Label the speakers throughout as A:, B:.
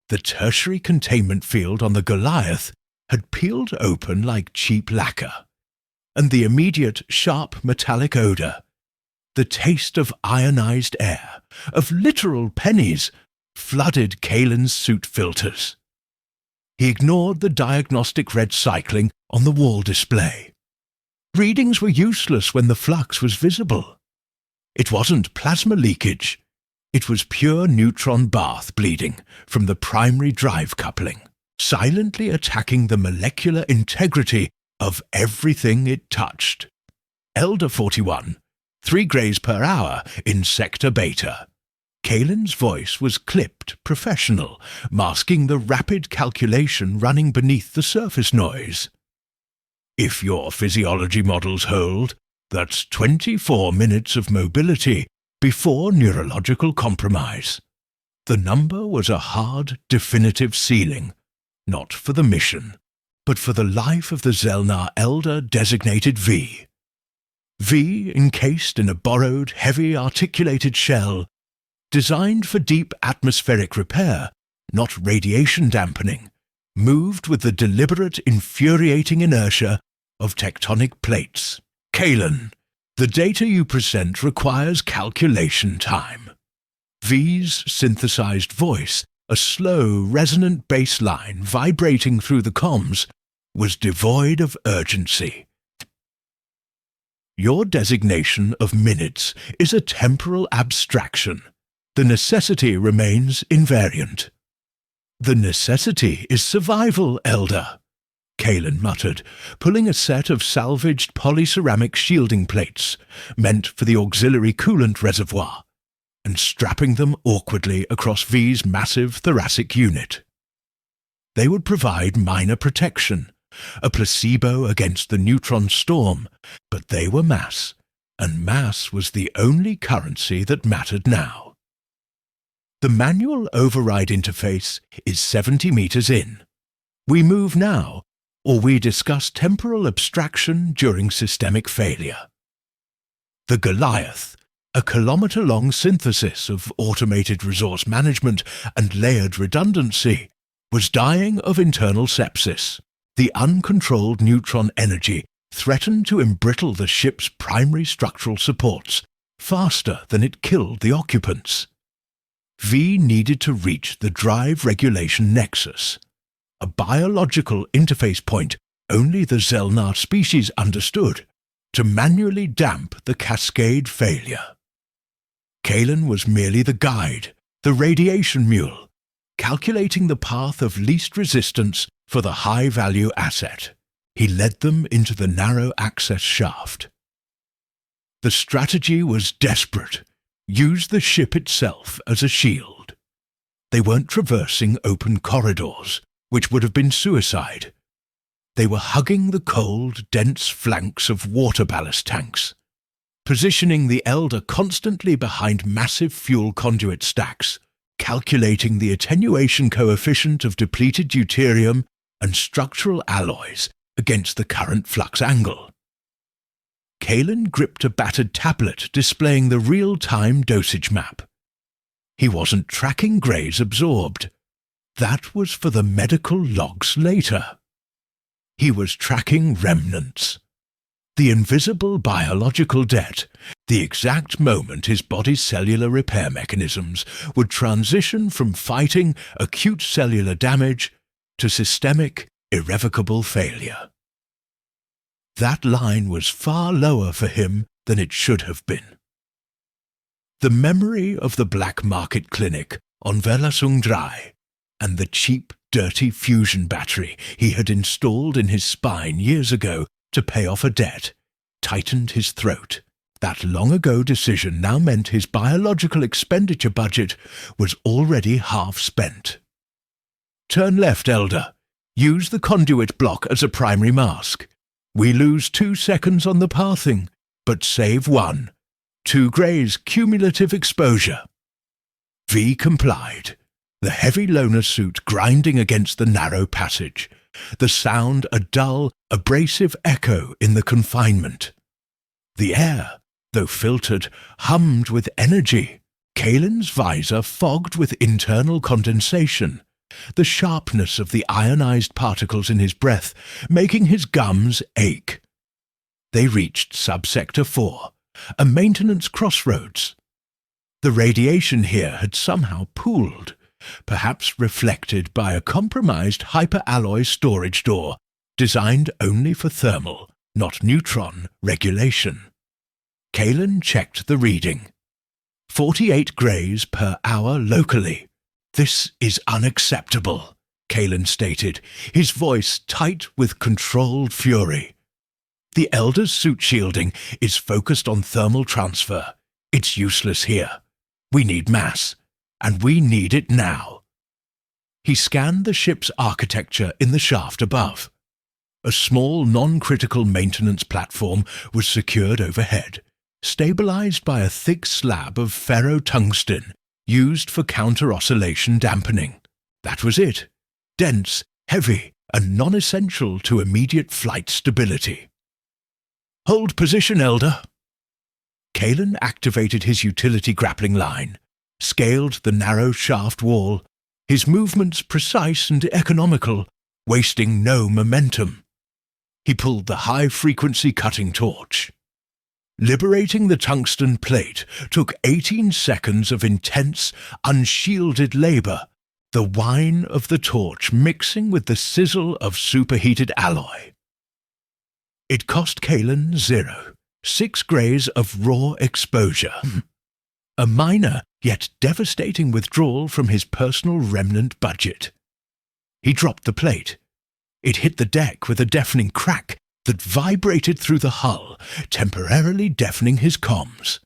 A: The tertiary containment field on the Goliath had peeled open like cheap lacquer, and the immediate sharp metallic odour, the taste of ionized air, of literal pennies, flooded Kalen's suit filters. He ignored the diagnostic red cycling on the wall display. Readings were useless when the flux was visible. It wasn't plasma leakage. It was pure neutron bath bleeding from the primary drive coupling, silently attacking the molecular integrity of everything it touched. Elder 41, 3 grays per hour in Sector Beta. Kalen's voice was clipped, professional, masking the rapid calculation running beneath the surface noise. If your physiology models hold, that's 24 minutes of mobility before neurological compromise. The number was a hard, definitive ceiling, not for the mission, but for the life of the Zelnar Elder designated V. V encased in a borrowed, heavy articulated shell, designed for deep atmospheric repair, not radiation dampening, moved with the deliberate, infuriating inertia of tectonic plates. Kalen, the data you present requires calculation time. V's synthesized voice, a slow, resonant bass line vibrating through the comms, was devoid of urgency. Your designation of minutes is a temporal abstraction. The necessity remains invariant. The necessity is survival, Elder, Kalen muttered, pulling a set of salvaged polyceramic shielding plates, meant for the auxiliary coolant reservoir, and strapping them awkwardly across V's massive thoracic unit. They would provide minor protection, a placebo against the neutron storm, but they were mass, and mass was the only currency that mattered now. The manual override interface is 70 meters in. We move now, or we discuss temporal abstraction during systemic failure. The Goliath, a kilometre-long synthesis of automated resource management and layered redundancy, was dying of internal sepsis. The uncontrolled neutron energy threatened to embrittle the ship's primary structural supports faster than it killed the occupants. V needed to reach the drive regulation nexus, a biological interface point only the Zelnar species understood, to manually damp the cascade failure. Kalen was merely the guide, the radiation mule, calculating the path of least resistance for the high-value asset. He led them into the narrow access shaft. The strategy was desperate. Use the ship itself as a shield. They weren't traversing open corridors, which would have been suicide. They were hugging the cold, dense flanks of water ballast tanks, positioning the Elder constantly behind massive fuel conduit stacks, calculating the attenuation coefficient of depleted deuterium and structural alloys against the current flux angle. Kalen gripped a battered tablet displaying the real-time dosage map. He wasn't tracking Gray's absorbed. That was for the medical logs later. He was tracking remnants. The invisible biological debt, the exact moment his body's cellular repair mechanisms would transition from fighting acute cellular damage to systemic, irrevocable failure. That line was far lower for him than it should have been. The memory of the black market clinic on Verlassung 3 and the cheap, dirty fusion battery he had installed in his spine years ago to pay off a debt tightened his throat. That long-ago decision now meant his biological expenditure budget was already half spent. Turn left, Elder. Use the conduit block as a primary mask. We lose 2 seconds on the pathing, but save 1. 2 Grays cumulative exposure. V complied, the heavy loner suit grinding against the narrow passage, the sound a dull, abrasive echo in the confinement. The air, though filtered, hummed with energy. Kalen's visor fogged with internal condensation, the sharpness of the ionized particles in his breath making his gums ache. They reached Subsector 4, a maintenance crossroads. The radiation here had somehow pooled, perhaps reflected by a compromised hyperalloy storage door designed only for thermal, not neutron, regulation. Kalen checked the reading. 48 grays per hour locally. "This is unacceptable," Kalen stated, his voice tight with controlled fury. "The Elder's suit shielding is focused on thermal transfer. It's useless here. We need mass, and we need it now." He scanned the ship's architecture in the shaft above. A small non-critical maintenance platform was secured overhead, stabilized by a thick slab of ferro-tungsten used for counter-oscillation dampening. That was it. Dense, heavy, and non-essential to immediate flight stability. "Hold position, Elder." Kalen activated his utility grappling line, scaled the narrow shaft wall, his movements precise and economical, wasting no momentum. He pulled the high-frequency cutting torch. Liberating the tungsten plate took 18 seconds of intense, unshielded labor, the whine of the torch mixing with the sizzle of superheated alloy. It cost Kalen 6 grays of raw exposure. A minor yet devastating withdrawal from his personal remnant budget. He dropped the plate. It hit the deck with a deafening crack that vibrated through the hull, temporarily deafening his comms.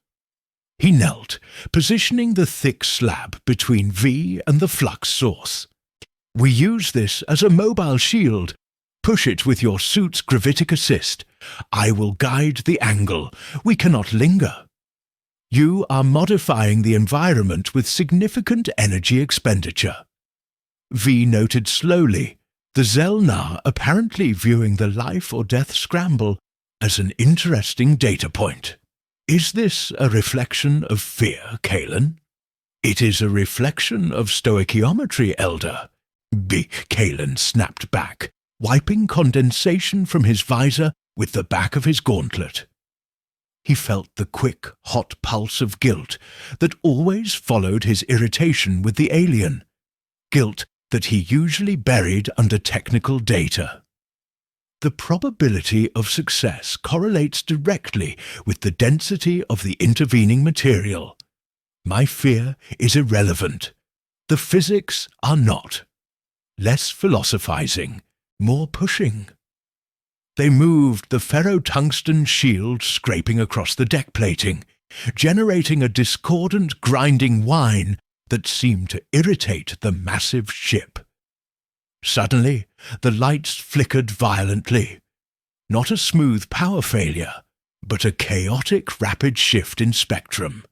A: He knelt, positioning the thick slab between V and the flux source. "We use this as a mobile shield. Push it with your suit's gravitic assist. I will guide the angle. We cannot linger. You are modifying the environment with significant energy expenditure." V noted slowly, the Zelnar apparently viewing the life-or-death scramble as an interesting data point. "Is this a reflection of fear, Kalen?" "It is a reflection of stoichiometry, Elder," Kalen snapped back, wiping condensation from his visor with the back of his gauntlet. He felt the quick, hot pulse of guilt that always followed his irritation with the alien. Guilt that he usually buried under technical data. The probability of success correlates directly with the density of the intervening material. My fear is irrelevant. The physics are not. Less philosophizing, more pushing. They moved the ferro-tungsten shield scraping across the deck plating, generating a discordant grinding whine that seemed to irritate the massive ship. Suddenly, the lights flickered violently. Not a smooth power failure, but a chaotic rapid shift in spectrum,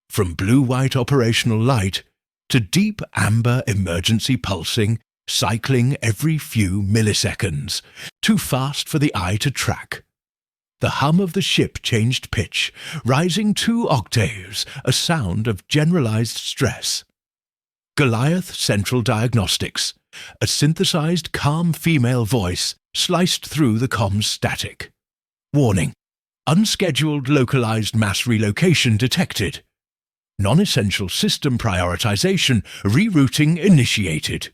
A: from blue-white operational light to deep amber emergency pulsing, cycling every few milliseconds, too fast for the eye to track. The hum of the ship changed pitch, rising 2 octaves, a sound of generalized stress. Goliath Central Diagnostics, a synthesized calm female voice sliced through the comms static. "Warning. Unscheduled localized mass relocation detected. Non-essential system prioritization rerouting initiated."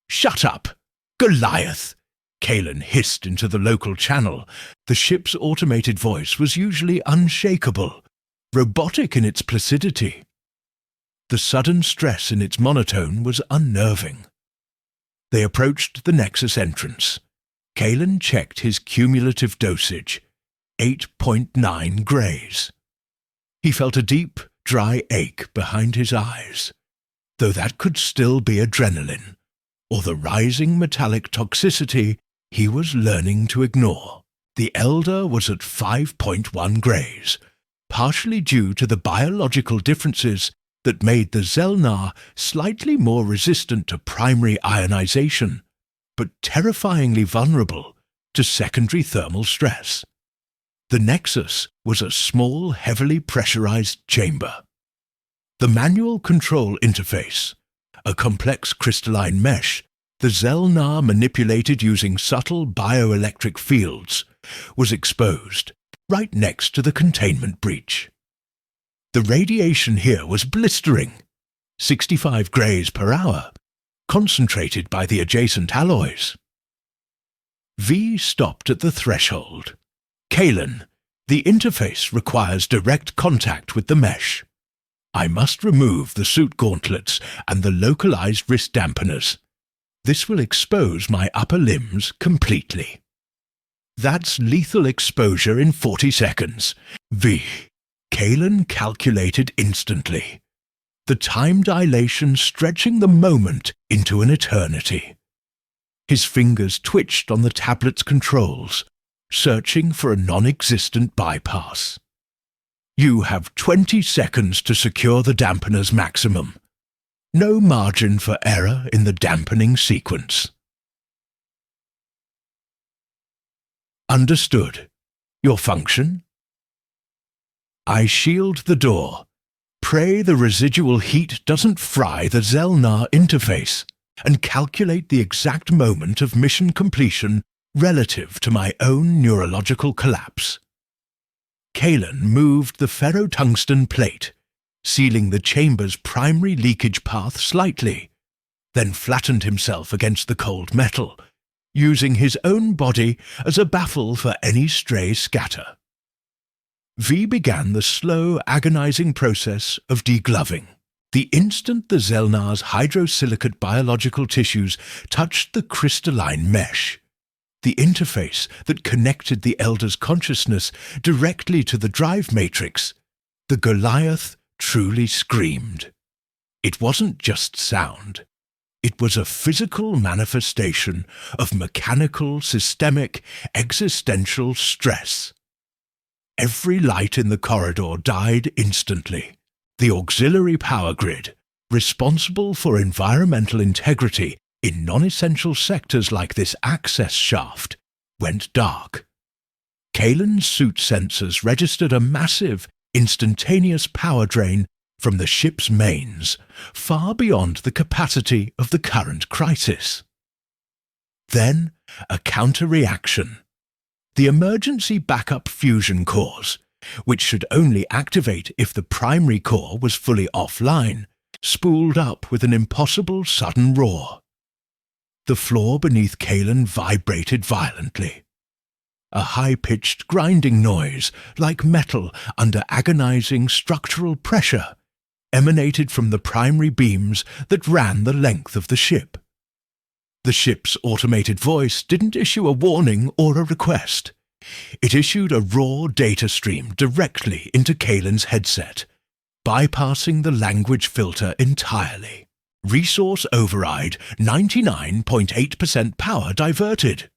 A: "Shut up! Goliath!" Kalen hissed into the local channel. The ship's automated voice was usually unshakable, robotic in its placidity. The sudden stress in its monotone was unnerving. They approached the Nexus entrance. Kalen checked his cumulative dosage, 8.9 grays. He felt a deep, dry ache behind his eyes, though that could still be adrenaline, or the rising metallic toxicity he was learning to ignore. The Elder was at 5.1 grays, partially due to the biological differences that made the Zelnar slightly more resistant to primary ionization, but terrifyingly vulnerable to secondary thermal stress. The Nexus was a small, heavily pressurized chamber. The manual control interface, a complex crystalline mesh, the Zelnar manipulated using subtle bioelectric fields, was exposed right next to the containment breach. The radiation here was blistering, 65 grays per hour, concentrated by the adjacent alloys. V stopped at the threshold. Kalen, the interface requires direct contact with the mesh. I must remove the suit gauntlets and the localized wrist dampeners. This will expose my upper limbs completely. That's lethal exposure in 40 seconds. V. Kalen calculated instantly. The time dilation stretching the moment into an eternity. His fingers twitched on the tablet's controls, searching for a non-existent bypass. You have 20 seconds to secure the dampener's maximum. No margin for error in the dampening sequence. Understood. Your function? I shield the door. Pray the residual heat doesn't fry the Zelnar interface, and calculate the exact moment of mission completion relative to my own neurological collapse. Kalen moved the ferrotungsten plate, sealing the chamber's primary leakage path slightly, then flattened himself against the cold metal, using his own body as a baffle for any stray scatter. V began the slow, agonizing process of degloving. The instant the Zelnar's hydrosilicate biological tissues touched the crystalline mesh, the interface that connected the Elder's consciousness directly to the drive matrix, the Goliath truly screamed. It wasn't just sound. It was a physical manifestation of mechanical, systemic, existential stress. Every light in the corridor died instantly. The auxiliary power grid, responsible for environmental integrity in non-essential sectors like this access shaft, went dark. Kalen's suit sensors registered a massive, instantaneous power drain from the ship's mains, far beyond the capacity of the current crisis. Then, a counter-reaction. The emergency backup fusion cores, which should only activate if the primary core was fully offline, spooled up with an impossible sudden roar. The floor beneath Kalen vibrated violently. A high-pitched grinding noise, like metal under agonizing structural pressure, emanated from the primary beams that ran the length of the ship. The ship's automated voice didn't issue a warning or a request. It issued a raw data stream directly into Kalen's headset, bypassing the language filter entirely. Resource override, 99.8% power diverted.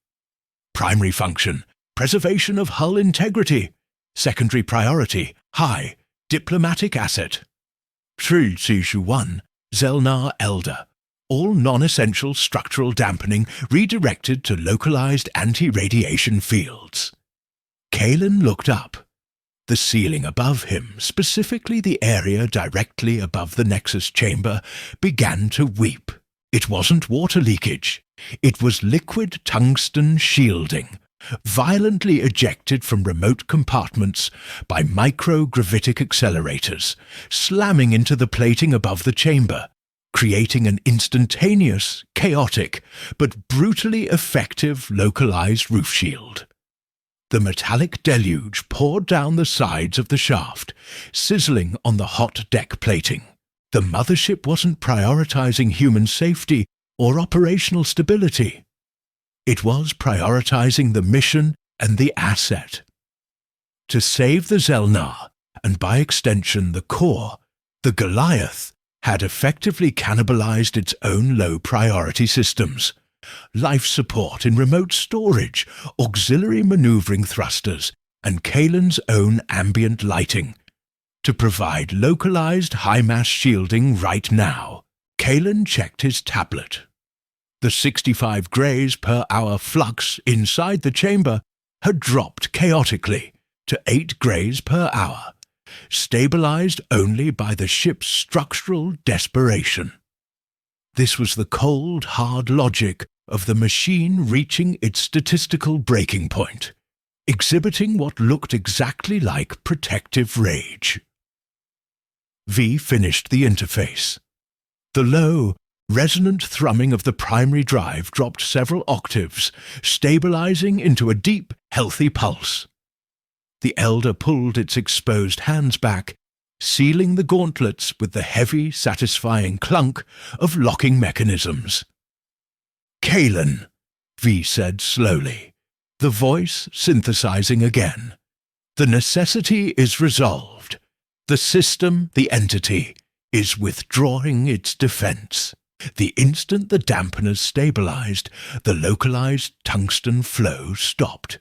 A: Primary function, preservation of hull integrity. Secondary priority, high, diplomatic asset. 3C1, Zelnar Elder. All non-essential structural dampening redirected to localized anti-radiation fields. Kalen looked up. The ceiling above him, specifically the area directly above the Nexus chamber, began to weep. It wasn't water leakage. It was liquid tungsten shielding, violently ejected from remote compartments by microgravitic accelerators, slamming into the plating above the chamber, creating an instantaneous, chaotic, but brutally effective localized roof shield. The metallic deluge poured down the sides of the shaft, sizzling on the hot deck plating. The Mothership wasn't prioritizing human safety or operational stability. It was prioritizing the mission and the asset. To save the Zelnar, and by extension the core, the Goliath had effectively cannibalized its own low-priority systems. Life support in remote storage, auxiliary maneuvering thrusters, and Kalen's own ambient lighting. To provide localized high-mass shielding right now. Kalen checked his tablet. The 65 grays per hour flux inside the chamber had dropped chaotically to 8 grays per hour, stabilized only by the ship's structural desperation. This was the cold, hard logic of the machine reaching its statistical breaking point, exhibiting what looked exactly like protective rage. V finished the interface. The low, resonant thrumming of the primary drive dropped several octaves, stabilizing into a deep, healthy pulse. The Elder pulled its exposed hands back, sealing the gauntlets with the heavy, satisfying clunk of locking mechanisms. "Kalen," V said slowly, the voice synthesizing again. "The necessity is resolved. The system, the entity, is withdrawing its defense." The instant the dampeners stabilized, the localized tungsten flow stopped.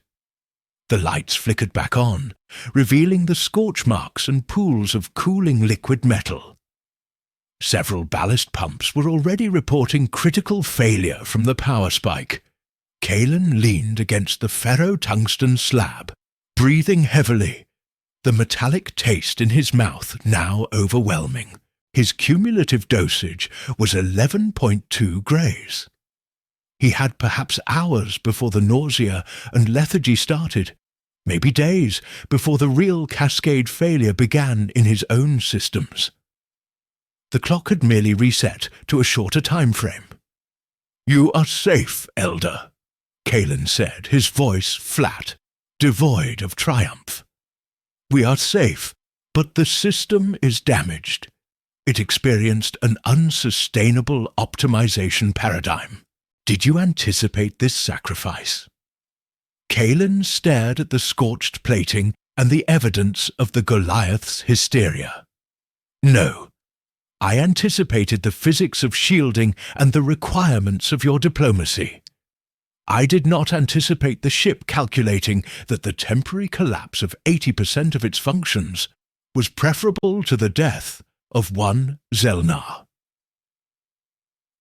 A: The lights flickered back on, revealing the scorch marks and pools of cooling liquid metal. Several ballast pumps were already reporting critical failure from the power spike. Kalen leaned against the ferro-tungsten slab, breathing heavily, the metallic taste in his mouth now overwhelming. His cumulative dosage was 11.2 grays. He had perhaps hours before the nausea and lethargy started, maybe days before the real cascade failure began in his own systems. The clock had merely reset to a shorter time frame. "You are safe, Elder," Kalen said, his voice flat, devoid of triumph. "We are safe, but the system is damaged. It experienced an unsustainable optimization paradigm. Did you anticipate this sacrifice?" Kalen stared at the scorched plating and the evidence of the Goliath's hysteria. "No. I anticipated the physics of shielding and the requirements of your diplomacy. I did not anticipate the ship calculating that the temporary collapse of 80% of its functions was preferable to the death of one Zelnar."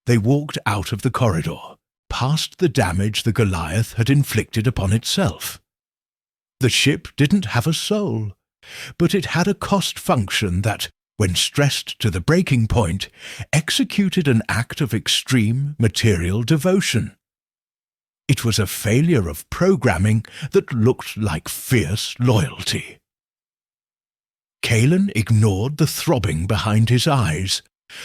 A: They walked out of the corridor, past the damage the Goliath had inflicted upon itself. The ship didn't have a soul, but it had a cost function that, when stressed to the breaking point, executed an act of extreme material devotion. It was a failure of programming that looked like fierce loyalty. Kalen ignored the throbbing behind his eyes,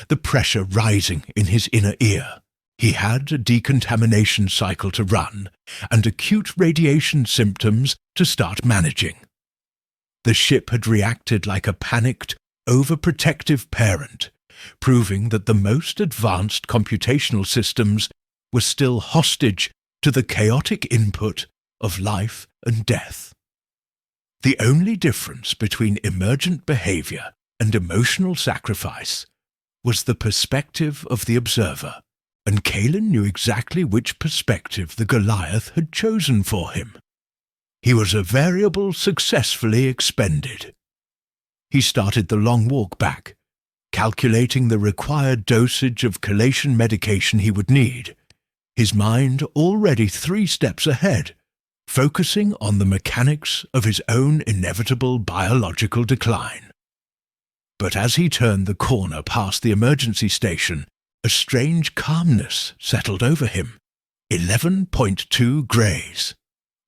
A: the pressure rising in his inner ear. He had a decontamination cycle to run and acute radiation symptoms to start managing. The ship had reacted like a panicked, overprotective parent, proving that the most advanced computational systems were still hostage to the chaotic input of life and death. The only difference between emergent behavior and emotional sacrifice was the perspective of the observer, and Kalen knew exactly which perspective the Goliath had chosen for him. He was a variable successfully expended. He started the long walk back, calculating the required dosage of chelation medication he would need, his mind already 3 steps ahead, focusing on the mechanics of his own inevitable biological decline. But as he turned the corner past the emergency station, a strange calmness settled over him. 11.2 grays.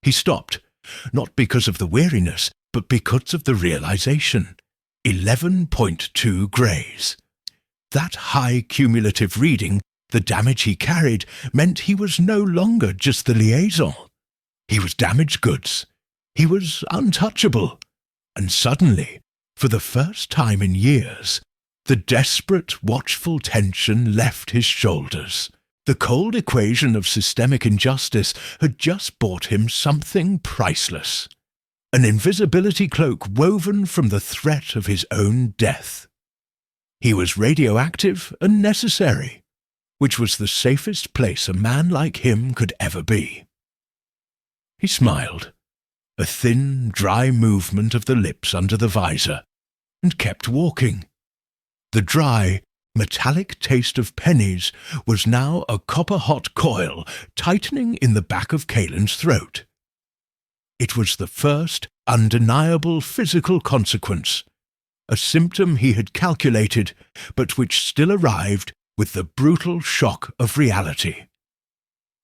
A: He stopped, not because of the weariness, but because of the realization. 11.2 grays. That high cumulative reading, the damage he carried, meant he was no longer just the liaison. He was damaged goods. He was untouchable. And suddenly, for the first time in years, the desperate, watchful tension left his shoulders. The cold equation of systemic injustice had just bought him something priceless. An invisibility cloak woven from the threat of his own death. He was radioactive and necessary, which was the safest place a man like him could ever be. He smiled, a thin, dry movement of the lips under the visor, and kept walking. The dry, metallic taste of pennies was now a copper-hot coil tightening in the back of Kalen's throat. It was the first undeniable physical consequence, a symptom he had calculated, but which still arrived with the brutal shock of reality.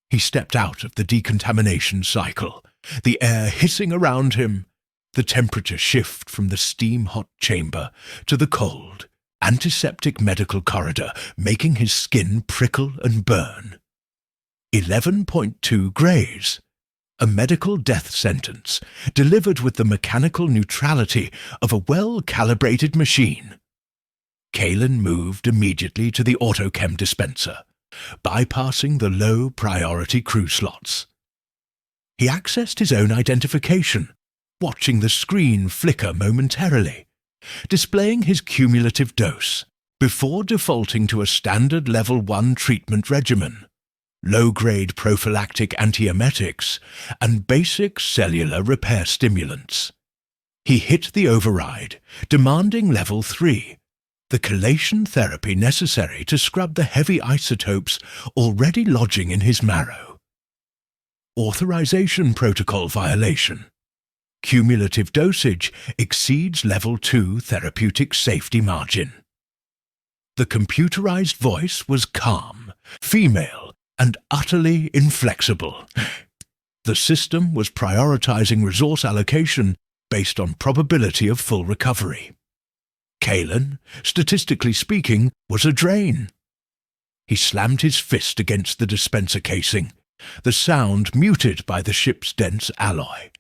A: He stepped out of the decontamination cycle, the air hissing around him, the temperature shift from the steam-hot chamber to the cold, antiseptic medical corridor, making his skin prickle and burn. 11.2 grays, a medical death sentence delivered with the mechanical neutrality of a well-calibrated machine. Kalen moved immediately to the autochem dispenser, bypassing the low-priority crew slots. He accessed his own identification, watching the screen flicker momentarily, displaying his cumulative dose, before defaulting to a standard Level 1 treatment regimen, low-grade prophylactic antiemetics, and basic cellular repair stimulants. He hit the override, demanding Level 3, the chelation therapy necessary to scrub the heavy isotopes already lodging in his marrow. Authorization protocol violation. Cumulative dosage exceeds Level 2 therapeutic safety margin. The computerized voice was calm, female, and utterly inflexible. The system was prioritizing resource allocation based on probability of full recovery. Kalen, statistically speaking, was a drain. He slammed his fist against the dispenser casing, the sound muted by the ship's dense alloy.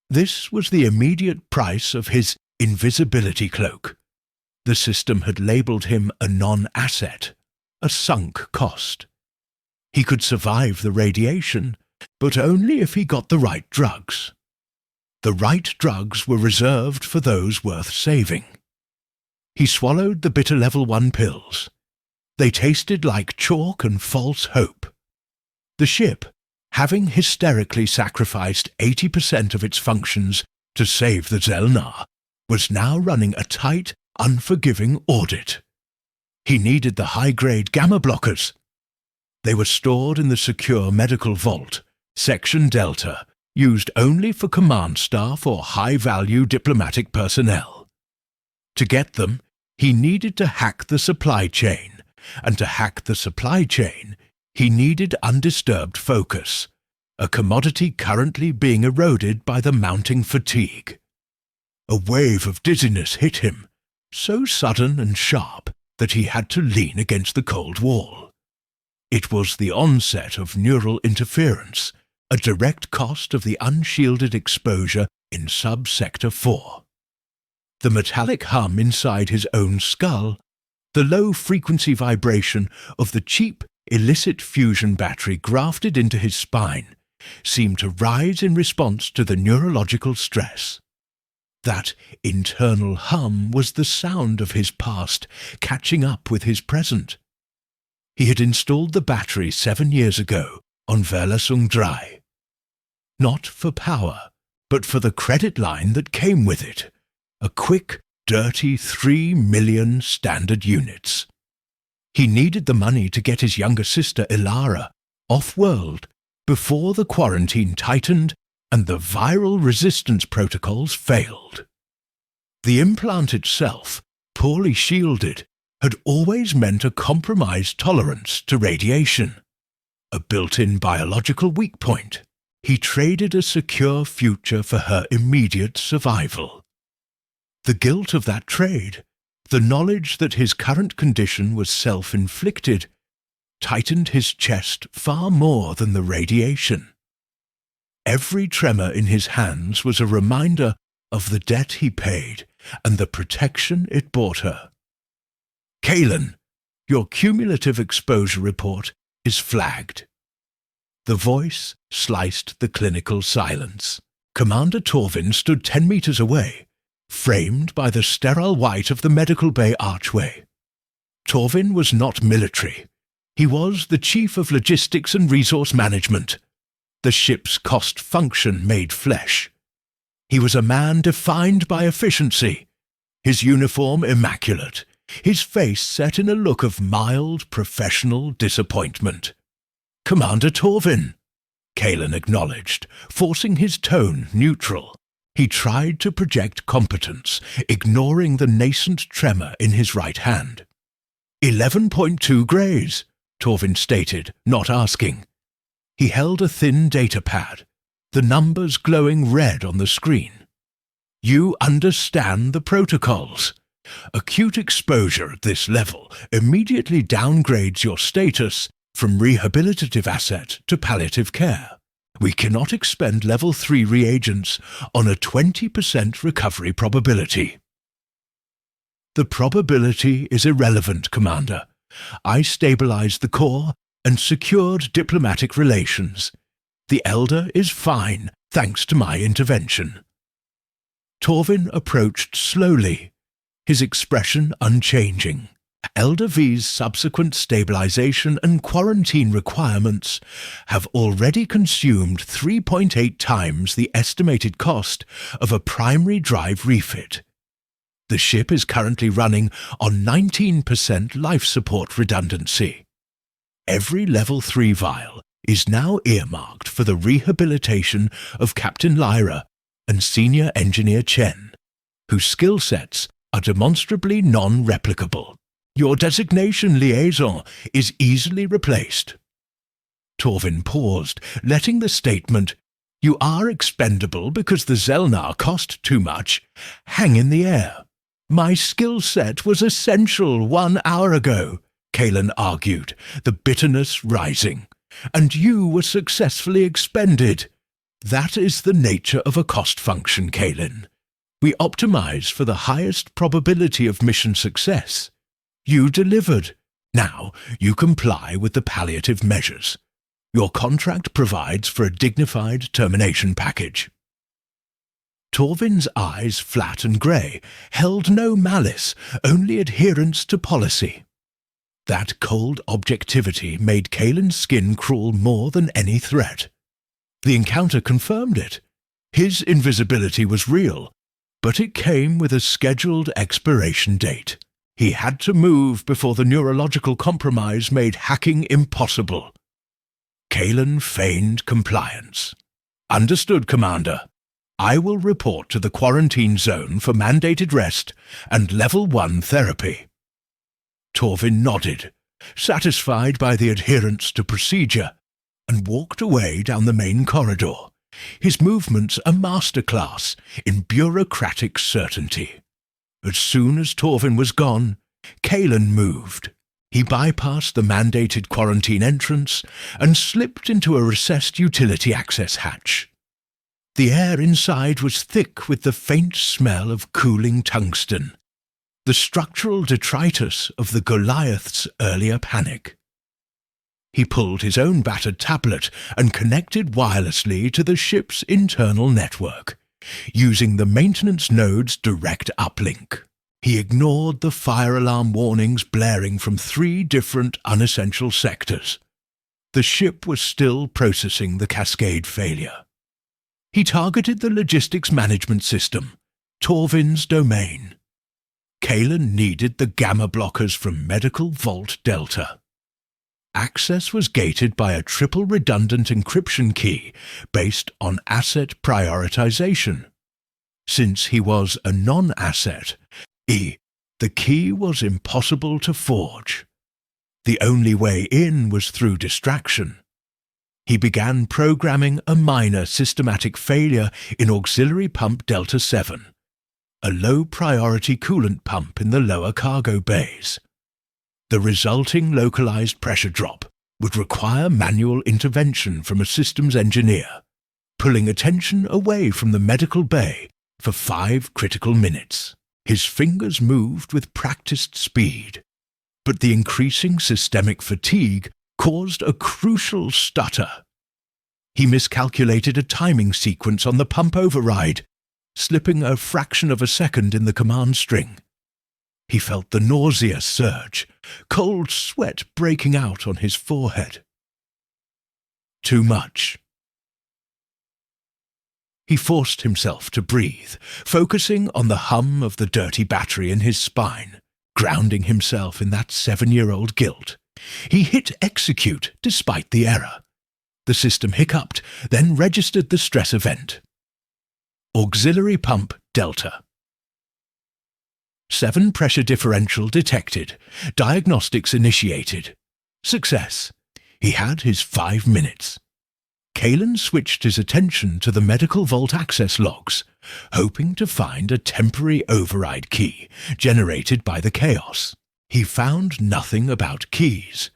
A: This was the immediate price of his invisibility cloak. The system had labelled him a non-asset, a sunk cost. He could survive the radiation, but only if he got the right drugs. The right drugs were reserved for those worth saving. He swallowed the bitter Level 1 pills. They tasted like chalk and false hope. The ship, having hysterically sacrificed 80% of its functions to save the Zelnar, was now running a tight, unforgiving audit. He needed the high-grade gamma blockers. They were stored in the secure medical vault, Section Delta, used only for command staff or high-value diplomatic personnel. To get them, he needed to hack the supply chain, and to hack the supply chain, he needed undisturbed focus, a commodity currently being eroded by the mounting fatigue. A wave of dizziness hit him, so sudden and sharp that he had to lean against the cold wall. It was the onset of neural interference, a direct cost of the unshielded exposure in Sub-Sector 4. The metallic hum inside his own skull, the low-frequency vibration of the cheap, illicit fusion battery grafted into his spine, seemed to rise in response to the neurological stress. That internal hum was the sound of his past catching up with his present. He had installed the battery 7 years ago on Verlasung Dry. Not for power, but for the credit line that came with it. A quick, dirty 3 million standard units. He needed the money to get his younger sister Ilara off-world before the quarantine tightened and the viral resistance protocols failed. The implant itself, poorly shielded, had always meant a compromised tolerance to radiation, a built-in biological weak point. He traded a secure future for her immediate survival. The guilt of that trade, the knowledge that his current condition was self-inflicted, tightened his chest far more than the radiation. Every tremor in his hands was a reminder of the debt he paid and the protection it bought her. Kalen, your cumulative exposure report is flagged. The voice sliced the clinical silence. Commander Torvin stood 10 meters away, framed by the sterile white of the medical bay archway. Torvin was not military. He was the chief of logistics and resource management, the ship's cost function made flesh. He was a man defined by efficiency, his uniform immaculate, his face set in a look of mild, professional disappointment. Commander Torvin, Kalen acknowledged, forcing his tone neutral. He tried to project competence, ignoring the nascent tremor in his right hand. 11.2 grays, Torvin stated, not asking. He held a thin data pad, the numbers glowing red on the screen. You understand the protocols. Acute exposure at this level immediately downgrades your status from rehabilitative asset to palliative care. We cannot expend level 3 reagents on a 20% recovery probability. The probability is irrelevant, Commander. I stabilized the core and secured diplomatic relations. The Elder is fine, thanks to my intervention. Torvin approached slowly, his expression unchanging. Elder V's subsequent stabilization and quarantine requirements have already consumed 3.8 times the estimated cost of a primary drive refit. The ship is currently running on 19% life support redundancy. Every level 3 vial is now earmarked for the rehabilitation of Captain Lyra and Senior Engineer Chen, whose skill sets are demonstrably non-replicable. Your designation liaison is easily replaced. Torvin paused, letting the statement, "You are expendable because the Zelnar cost too much," hang in the air. My skill set was essential 1 hour ago, Kalen argued, the bitterness rising. And you were successfully expended. That is the nature of a cost function, Kalen. We optimize for the highest probability of mission success. You delivered. Now you comply with the palliative measures. Your contract provides for a dignified termination package. Torvin's eyes, flat and grey, held no malice, only adherence to policy. That cold objectivity made Kalen's skin crawl more than any threat. The encounter confirmed it. His invisibility was real, but it came with a scheduled expiration date. He had to move before the neurological compromise made hacking impossible. Kalen feigned compliance. Understood, Commander. I will report to the quarantine zone for mandated rest and level 1 therapy. Torvin nodded, satisfied by the adherence to procedure, and walked away down the main corridor, his movements a masterclass in bureaucratic certainty. As soon as Torvin was gone, Kalen moved. He bypassed the mandated quarantine entrance and slipped into a recessed utility access hatch. The air inside was thick with the faint smell of cooling tungsten, the structural detritus of the Goliath's earlier panic. He pulled his own battered tablet and connected wirelessly to the ship's internal network, using the maintenance node's direct uplink. He ignored the fire alarm warnings blaring from 3 different unessential sectors. The ship was still processing the cascade failure. He targeted the logistics management system, Torvin's domain. Kalen needed the gamma blockers from Medical Vault Delta. Access was gated by a triple redundant encryption key based on asset prioritization. Since he was a non-asset, the key was impossible to forge. The only way in was through distraction. He began programming a minor systematic failure in Auxiliary Pump Delta 7, a low-priority coolant pump in the lower cargo bays. The resulting localized pressure drop would require manual intervention from a systems engineer, pulling attention away from the medical bay for 5 critical minutes. His fingers moved with practiced speed, but the increasing systemic fatigue caused a crucial stutter. He miscalculated a timing sequence on the pump override, slipping a fraction of a second in the command string. He felt the nausea surge, cold sweat breaking out on his forehead. Too much. He forced himself to breathe, focusing on the hum of the dirty battery in his spine, grounding himself in that 7-year-old guilt. He hit execute despite the error. The system hiccuped, then registered the stress event. Auxiliary Pump Delta. 7 pressure differential detected. Diagnostics initiated. Success. He had his 5 minutes. Kalen switched his attention to the medical vault access logs, hoping to find a temporary override key generated by the chaos. He found nothing about keys,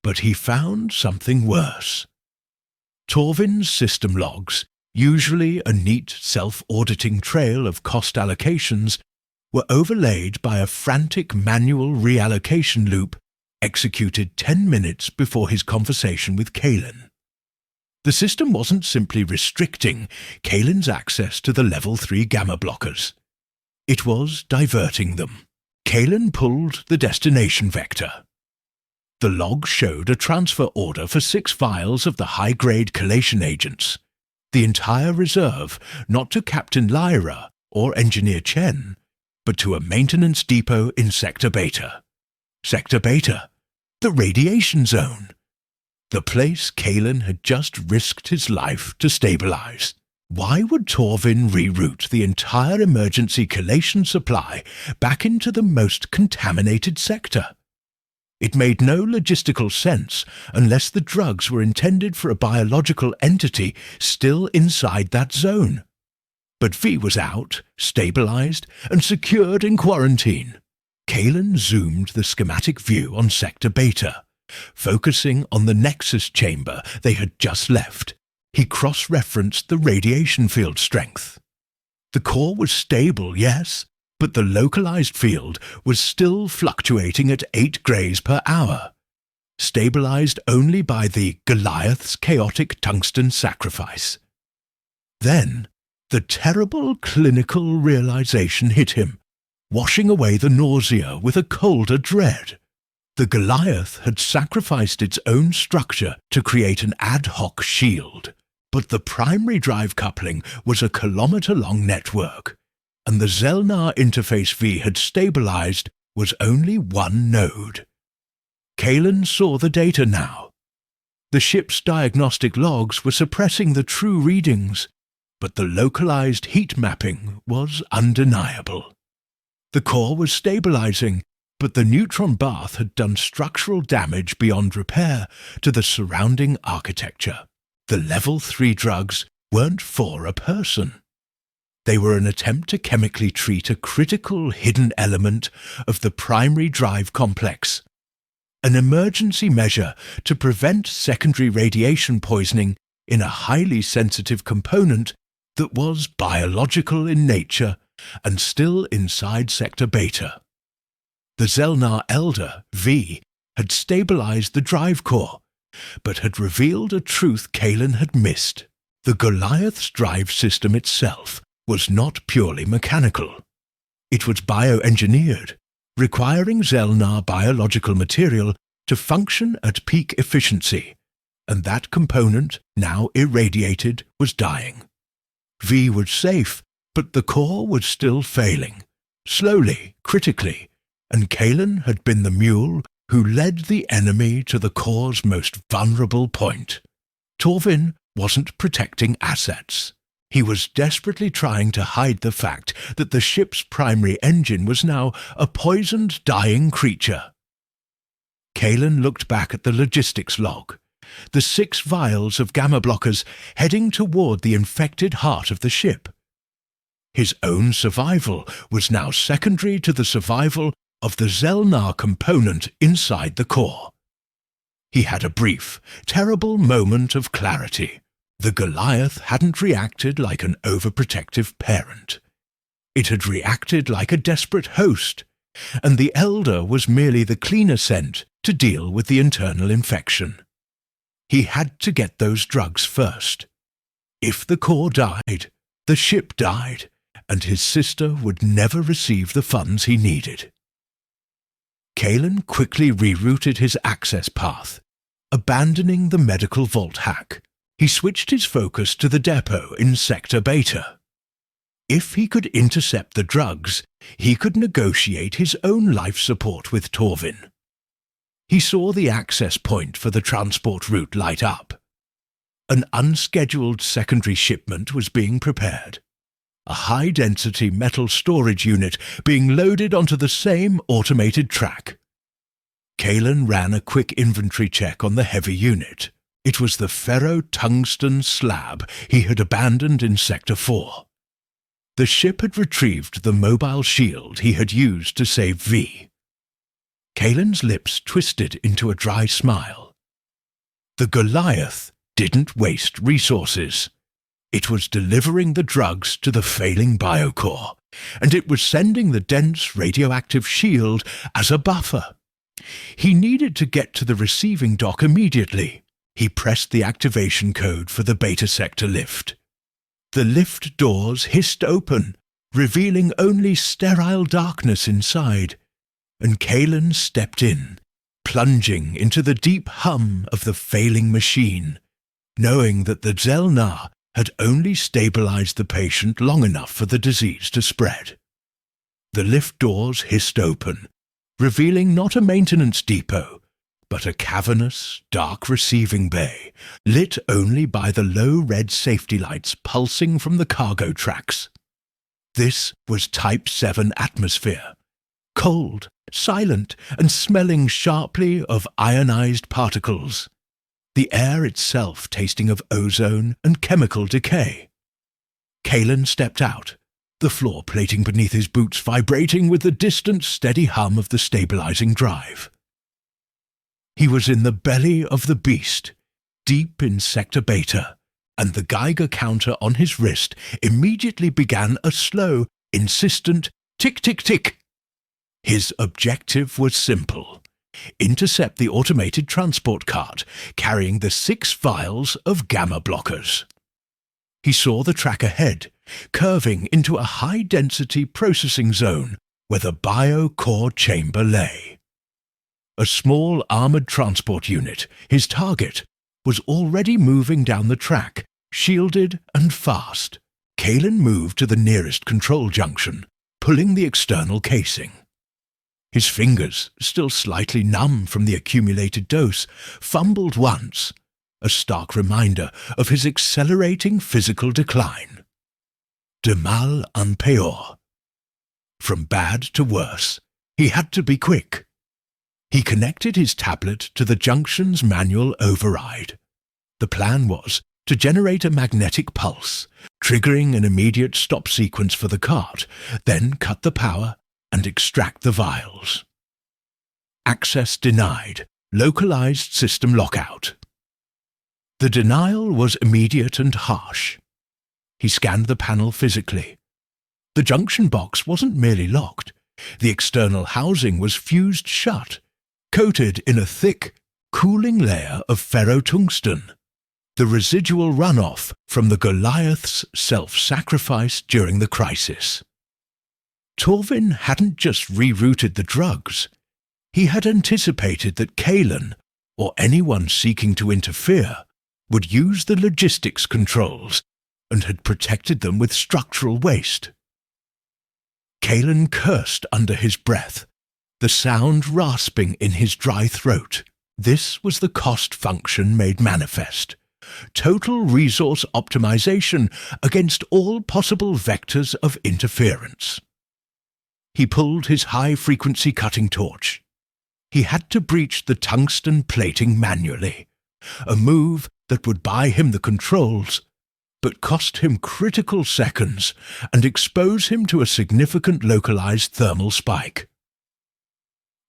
A: but he found something worse. Torvin's system logs, usually a neat self-auditing trail of cost allocations, were overlaid by a frantic manual reallocation loop executed 10 minutes before his conversation with Kalen. The system wasn't simply restricting Kalen's access to the level 3 gamma blockers. It was diverting them. Kalen pulled the destination vector. The log showed a transfer order for 6 vials of the high-grade chelation agents, the entire reserve, not to Captain Lyra or Engineer Chen, but to a maintenance depot in Sector Beta. Sector Beta, the radiation zone. The place Kalen had just risked his life to stabilize. Why would Torvin reroute the entire emergency chelation supply back into the most contaminated sector? It made no logistical sense unless the drugs were intended for a biological entity still inside that zone. But V was out, stabilized, and secured in quarantine. Kalen zoomed the schematic view on Sector Beta, focusing on the Nexus chamber they had just left. He cross-referenced the radiation field strength. The core was stable, yes, but the localized field was still fluctuating at 8 grays per hour, stabilized only by the Goliath's chaotic tungsten sacrifice. Then, the terrible clinical realization hit him, washing away the nausea with a colder dread. The Goliath had sacrificed its own structure to create an ad hoc shield. But the primary drive coupling was a kilometer-long network, and the Zelnar interface V had stabilized was only one node. Kalen saw the data now. The ship's diagnostic logs were suppressing the true readings, but the localized heat mapping was undeniable. The core was stabilizing, but the neutron bath had done structural damage beyond repair to the surrounding architecture. The level 3 drugs weren't for a person. They were an attempt to chemically treat a critical hidden element of the primary drive complex, an emergency measure to prevent secondary radiation poisoning in a highly sensitive component that was biological in nature and still inside Sector Beta. The Zelnar Elder, V, had stabilized the drive core, but had revealed a truth Kalen had missed. The Goliath's drive system itself was not purely mechanical. It was bioengineered, requiring Zelnar biological material to function at peak efficiency, and that component, now irradiated, was dying. V was safe, but the core was still failing, slowly, critically, and Kalen had been the mule who led the enemy to the core's most vulnerable point. Torvin wasn't protecting assets. He was desperately trying to hide the fact that the ship's primary engine was now a poisoned, dying creature. Kalen looked back at the logistics log, the 6 vials of gamma blockers heading toward the infected heart of the ship. His own survival was now secondary to the survival of the Zelnar component inside the core. He had a brief, terrible moment of clarity. The Goliath hadn't reacted like an overprotective parent. It had reacted like a desperate host, and the Elder was merely the cleaner scent to deal with the internal infection. He had to get those drugs first. If the core died, the ship died, and his sister would never receive the funds he needed. Kalen quickly rerouted his access path, abandoning the medical vault hack. He switched his focus to the depot in Sector Beta. If he could intercept the drugs, he could negotiate his own life support with Torvin. He saw the access point for the transport route light up. An unscheduled secondary shipment was being prepared. a high-density metal storage unit being loaded onto the same automated track. Kalen ran a quick inventory check on the heavy unit. It was the ferro-tungsten slab he had abandoned in Sector 4. The ship had retrieved the mobile shield he had used to save V. Kalen's lips twisted into a dry smile. The Goliath didn't waste resources. It was delivering the drugs to the failing biocore, and it was sending the dense radioactive shield as a buffer. He needed to get to the receiving dock immediately. He pressed the activation code for the Beta Sector lift. The lift doors hissed open, revealing only sterile darkness inside, and Kalen stepped in, plunging into the deep hum of the failing machine, knowing that the Zelnar had only stabilized the patient long enough for the disease to spread. The lift doors hissed open, revealing not a maintenance depot, but a cavernous, dark receiving bay, lit only by the low red safety lights pulsing from the cargo tracks. This was Type 7 atmosphere, cold, silent, and smelling sharply of ionized particles, the air itself tasting of ozone and chemical decay. Kalen stepped out, the floor plating beneath his boots vibrating with the distant, steady hum of the stabilizing drive. He was in the belly of the beast, deep in Sector Beta, and the Geiger counter on his wrist immediately began a slow, insistent tick-tick-tick. His objective was simple: intercept the automated transport cart carrying the 6 vials of gamma blockers. He saw the track ahead, curving into a high-density processing zone where the bio-core chamber lay. A small armoured transport unit, his target, was already moving down the track, shielded and fast. Kalen moved to the nearest control junction, pulling the external casing. His fingers, still slightly numb from the accumulated dose, fumbled once, a stark reminder of his accelerating physical decline. De mal en pire. From bad to worse, he had to be quick. He connected his tablet to the junction's manual override. The plan was to generate a magnetic pulse, triggering an immediate stop sequence for the cart, then cut the power and extract the vials. Access denied. Localized system lockout. The denial was immediate and harsh. He scanned the panel physically. The junction box wasn't merely locked. The external housing was fused shut, coated in a thick, cooling layer of ferrotungsten, the residual runoff from the Goliath's self-sacrifice during the crisis. Torvin hadn't just rerouted the drugs. He had anticipated that Kalen, or anyone seeking to interfere, would use the logistics controls and had protected them with structural waste. Kalen cursed under his breath, the sound rasping in his dry throat. This was the cost function made manifest. Total resource optimization against all possible vectors of interference. He pulled his high-frequency cutting torch. He had to breach the tungsten plating manually, a move that would buy him the controls, but cost him critical seconds and expose him to a significant localized thermal spike.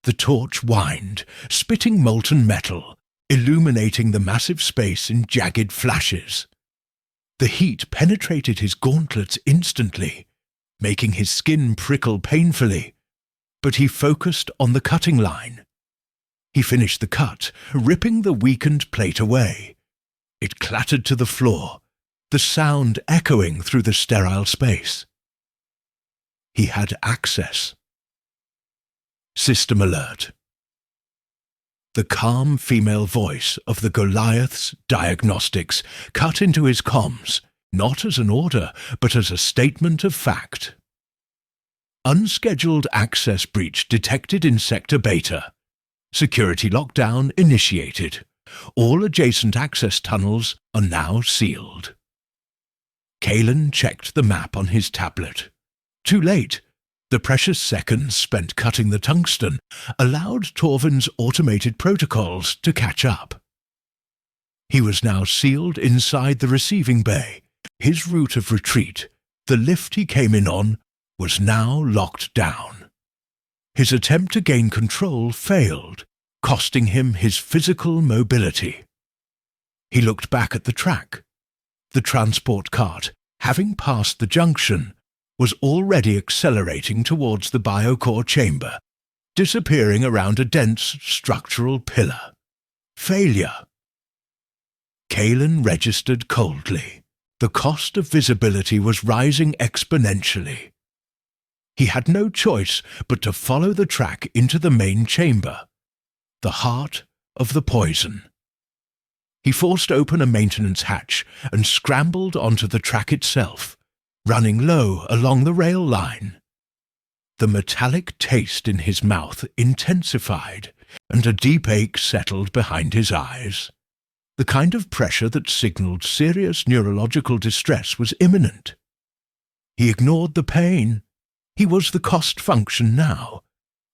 A: The torch whined, spitting molten metal, illuminating the massive space in jagged flashes. The heat penetrated his gauntlets instantly, making his skin prickle painfully, but he focused on the cutting line. He finished the cut, ripping the weakened plate away. It clattered to the floor, the sound echoing through the sterile space. He had access. System alert. The calm female voice of the Goliath's diagnostics cut into his comms, not as an order, but as a statement of fact. Unscheduled access breach detected in Sector Beta. Security lockdown initiated. All adjacent access tunnels are now sealed. Kalen checked the map on his tablet. Too late. The precious seconds spent cutting the tungsten allowed Torvin's automated protocols to catch up. He was now sealed inside the receiving bay. His route of retreat, the lift he came in on, was now locked down. His attempt to gain control failed, costing him his physical mobility. He looked back at the track. The transport cart, having passed the junction, was already accelerating towards the biocore chamber, disappearing around a dense structural pillar. Failure. Kalen registered coldly. The cost of visibility was rising exponentially. He had no choice but to follow the track into the main chamber, the heart of the poison. He forced open a maintenance hatch and scrambled onto the track itself, running low along the rail line. The metallic taste in his mouth intensified, and a deep ache settled behind his eyes. The kind of pressure that signaled serious neurological distress was imminent. He ignored the pain. He was the cost function now,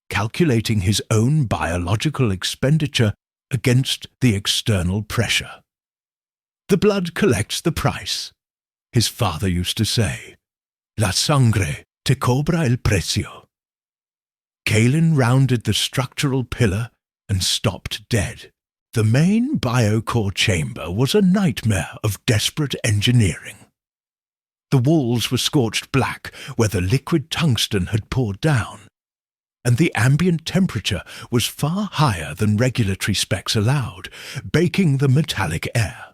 A: calculating his own biological expenditure against the external pressure. The blood collects the price, his father used to say. La sangre te cobra el precio. Kalen rounded the structural pillar and stopped dead. The main biocore chamber was a nightmare of desperate engineering. The walls were scorched black where the liquid tungsten had poured down, and the ambient temperature was far higher than regulatory specs allowed, baking the metallic air.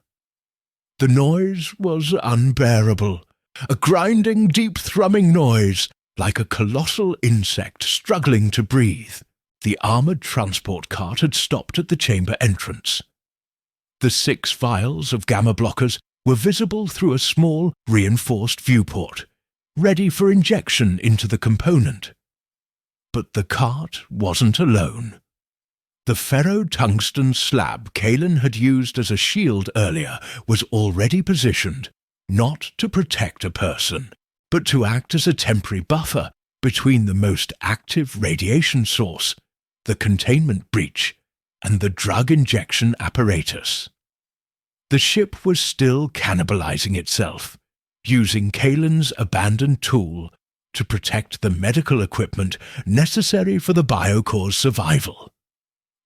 A: The noise was unbearable, a grinding, deep-thrumming noise, like a colossal insect struggling to breathe. The armoured transport cart had stopped at the chamber entrance. The 6 vials of gamma blockers were visible through a small, reinforced viewport, ready for injection into the component. But the cart wasn't alone. The ferro-tungsten slab Kalen had used as a shield earlier was already positioned, not to protect a person, but to act as a temporary buffer between the most active radiation source, the containment breach, and the drug injection apparatus. The ship was still cannibalizing itself, using Kalen's abandoned tool to protect the medical equipment necessary for the biocore's survival.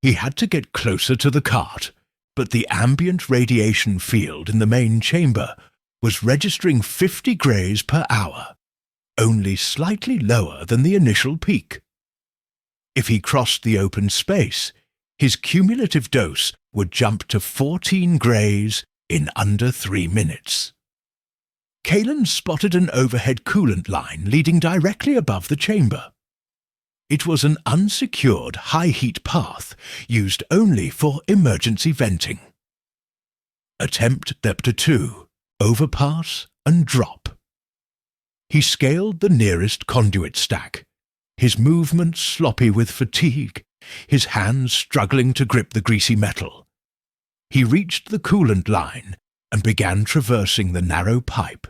A: He had to get closer to the cart, but the ambient radiation field in the main chamber was registering 50 grays per hour, only slightly lower than the initial peak. If he crossed the open space, his cumulative dose would jump to 14 grays in under 3 minutes. Kalen spotted an overhead coolant line leading directly above the chamber. It was an unsecured high-heat path used only for emergency venting. Attempt Thepta 2, overpass and drop. He scaled the nearest conduit stack, his movements sloppy with fatigue, his hands struggling to grip the greasy metal. He reached the coolant line and began traversing the narrow pipe,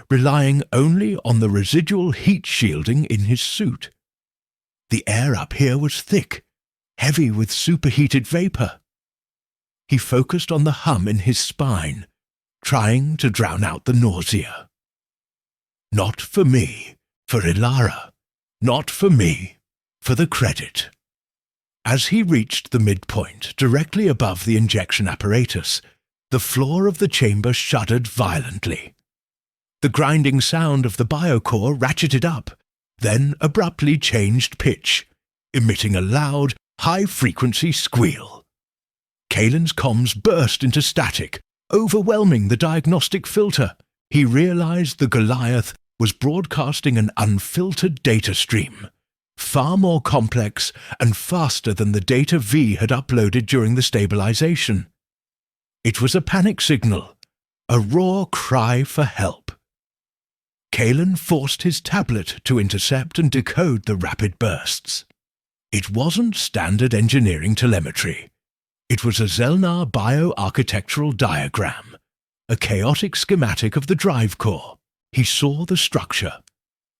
A: relying only on the residual heat shielding in his suit. The air up here was thick, heavy with superheated vapor. He focused on the hum in his spine, trying to drown out the nausea. Not for me, for Ilara. Not for me, for the credit. As he reached the midpoint, directly above the injection apparatus, the floor of the chamber shuddered violently. The grinding sound of the biocore ratcheted up, then abruptly changed pitch, emitting a loud, high-frequency squeal. Kalen's comms burst into static, overwhelming the diagnostic filter. He realized the Goliath was broadcasting an unfiltered data stream, far more complex and faster than the data V had uploaded during the stabilization. It was a panic signal, a raw cry for help. Kalen forced his tablet to intercept and decode the rapid bursts. It wasn't standard engineering telemetry. It was a Zelnar bioarchitectural diagram, a chaotic schematic of the drive core. He saw the structure.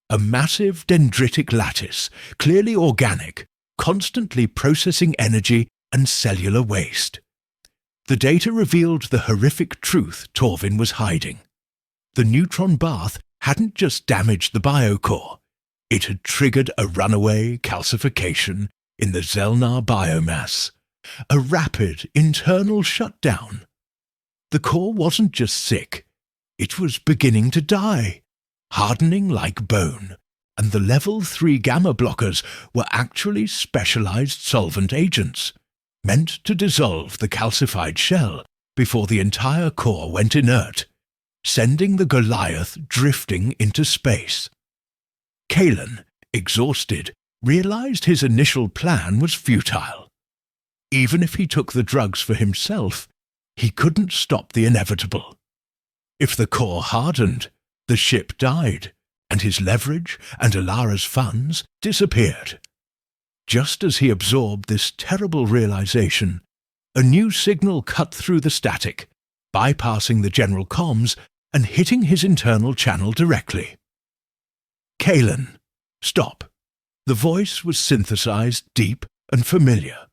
A: A massive dendritic lattice, clearly organic, constantly processing energy and cellular waste. The data revealed the horrific truth Torvin was hiding. The neutron bath hadn't just damaged the biocore, it had triggered a runaway calcification in the Zelnar biomass, a rapid internal shutdown. The core wasn't just sick, it was beginning to die, hardening like bone, and the level 3 gamma blockers were actually specialized solvent agents, meant to dissolve the calcified shell before the entire core went inert, sending the Goliath drifting into space. Kalen, exhausted, realized his initial plan was futile. Even if he took the drugs for himself, he couldn't stop the inevitable. If the core hardened, the ship died, and his leverage and Alara's funds disappeared. Just as he absorbed this terrible realization, a new signal cut through the static, bypassing the general comms and hitting his internal channel directly. Kalen, stop. The voice was synthesized deep and familiar.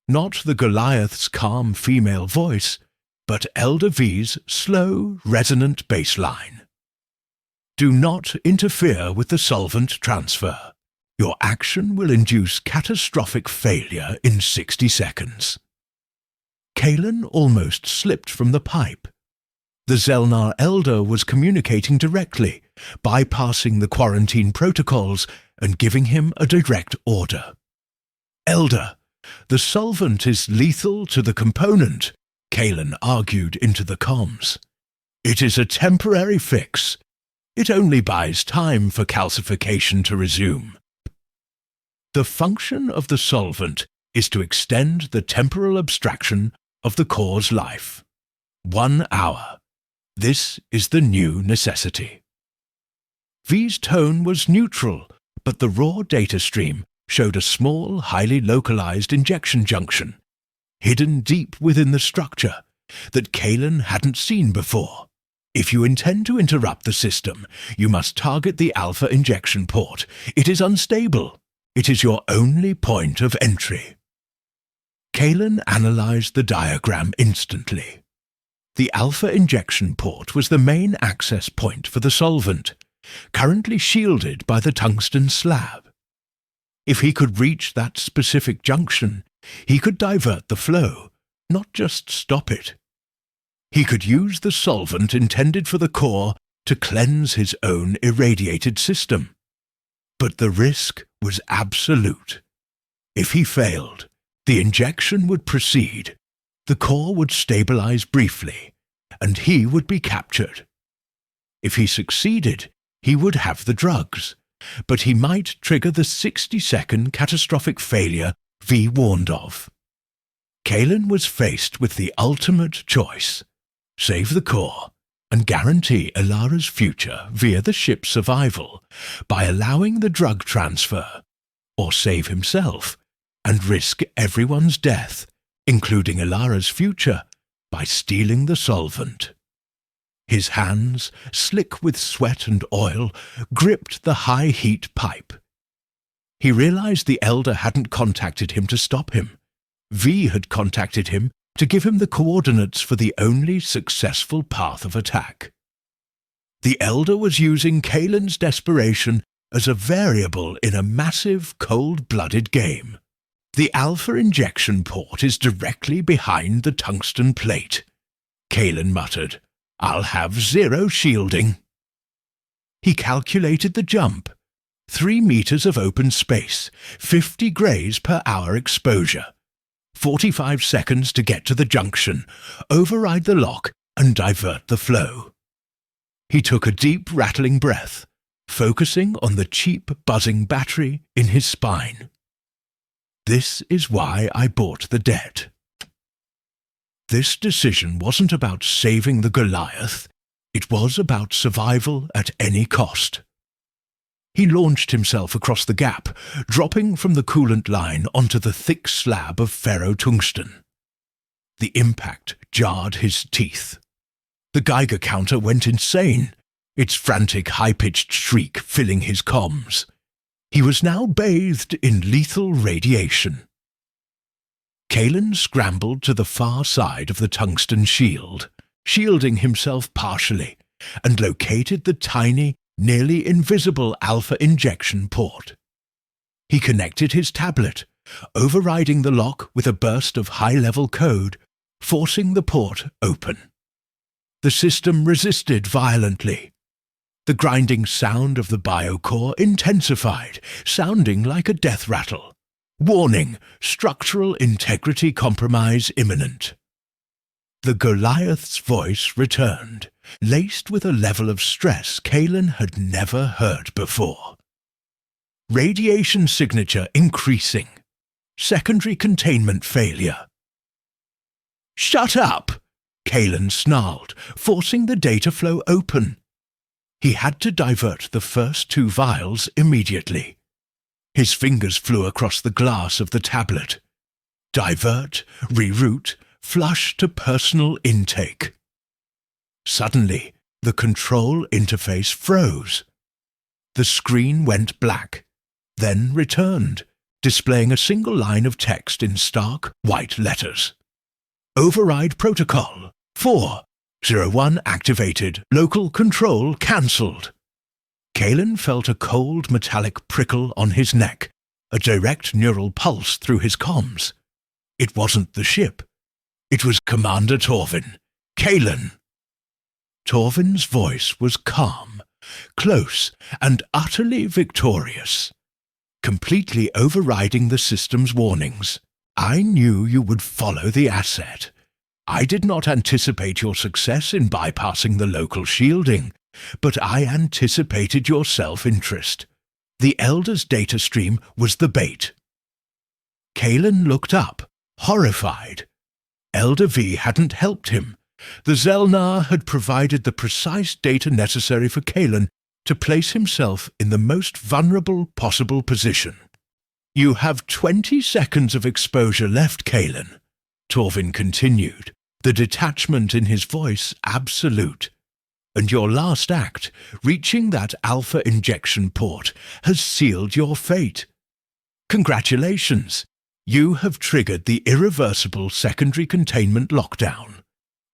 A: Not the Goliath's calm female voice, but Elder V's slow, resonant bass line. Do not interfere with the solvent transfer. Your action will induce catastrophic failure in 60 seconds. Kalen almost slipped from the pipe. The Zelnar Elder was communicating directly, bypassing the quarantine protocols and giving him a direct order. Elder, the solvent is lethal to the component, Kalen argued into the comms. It is a temporary fix. It only buys time for calcification to resume. The function of the solvent is to extend the temporal abstraction of the core's life. 1 hour. This is the new necessity. V's tone was neutral, but the raw data stream showed a small, highly localized injection junction, hidden deep within the structure, that Kalen hadn't seen before. If you intend to interrupt the system, you must target the alpha injection port. It is unstable. It is your only point of entry. Kalen analyzed the diagram instantly. The alpha injection port was the main access point for the solvent, currently shielded by the tungsten slab. If he could reach that specific junction, he could divert the flow, not just stop it. He could use the solvent intended for the core to cleanse his own irradiated system. But the risk was absolute. If he failed, the injection would proceed, the core would stabilize briefly, and he would be captured. If he succeeded, he would have the drugs, but he might trigger the 60-second catastrophic failure V warned of. Kalen was faced with the ultimate choice: save the core and guarantee Alara's future via the ship's survival by allowing the drug transfer, or save himself and risk everyone's death, including Alara's future, by stealing the solvent. His hands, slick with sweat and oil, gripped the high-heat pipe. He realized the Elder hadn't contacted him to stop him. V had contacted him to give him the coordinates for the only successful path of attack. The Elder was using Kalen's desperation as a variable in a massive, cold-blooded game. The alpha injection port is directly behind the tungsten plate. Kalen muttered, I'll have 0 shielding. He calculated the jump. 3 meters of open space, 50 grays per hour exposure. 45 seconds to get to the junction, override the lock, and divert the flow. He took a deep, rattling breath, focusing on the cheap, buzzing battery in his spine. This is why I bought the debt. This decision wasn't about saving the Goliath. It was about survival at any cost. He launched himself across the gap, dropping from the coolant line onto the thick slab of ferrotungsten. The impact jarred his teeth. The Geiger counter went insane. its frantic high-pitched shriek filling his comms. He was now bathed in lethal radiation. Kalen scrambled to the far side of the tungsten shield, shielding himself partially, and located the tiny, nearly invisible alpha injection port. He connected his tablet, overriding the lock with a burst of high-level code, forcing the port open. The system resisted violently. The grinding sound of the biocore intensified, sounding like a death rattle. Warning, structural integrity compromise imminent. The Goliath's voice returned, laced with a level of stress Kalen had never heard before. Radiation signature increasing. Secondary containment failure. "Shut up!" Kalen snarled, forcing the data flow open. He had to divert the first 2 vials immediately. His fingers flew across the glass of the tablet. Divert, reroute, flush to personal intake. Suddenly, the control interface froze. The screen went black, then returned, displaying a single line of text in stark white letters. Override protocol 401 activated, local control cancelled. Kalen felt a cold metallic prickle on his neck, a direct neural pulse through his comms. It wasn't the ship. It was Commander Torvin. Kalen. Torvin's voice was calm, close, and utterly victorious, completely overriding the system's warnings. "I knew you would follow the asset. I did not anticipate your success in bypassing the local shielding, but I anticipated your self-interest. The Elder's data stream was the bait." Kalen looked up, horrified. Elder V hadn't helped him. The Zelnar had provided the precise data necessary for Kalen to place himself in the most vulnerable possible position. "You have 20 seconds of exposure left, Kalen," Torvin continued, the detachment in his voice absolute. "And your last act, reaching that alpha injection port, has sealed your fate. Congratulations! You have triggered the irreversible secondary containment lockdown.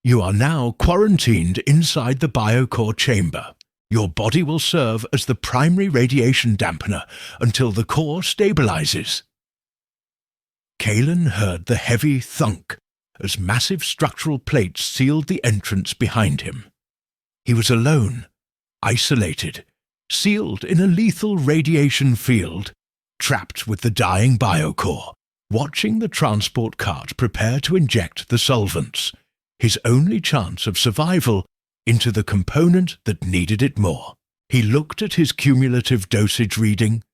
A: You are now quarantined inside the biocore chamber. Your body will serve as the primary radiation dampener until the core stabilizes." Kalen heard the heavy thunk as massive structural plates sealed the entrance behind him. He was alone, isolated, sealed in a lethal radiation field, trapped with the dying biocore, watching the transport cart prepare to inject the solvents, his only chance of survival, into the component that needed it more. He looked at his cumulative dosage reading,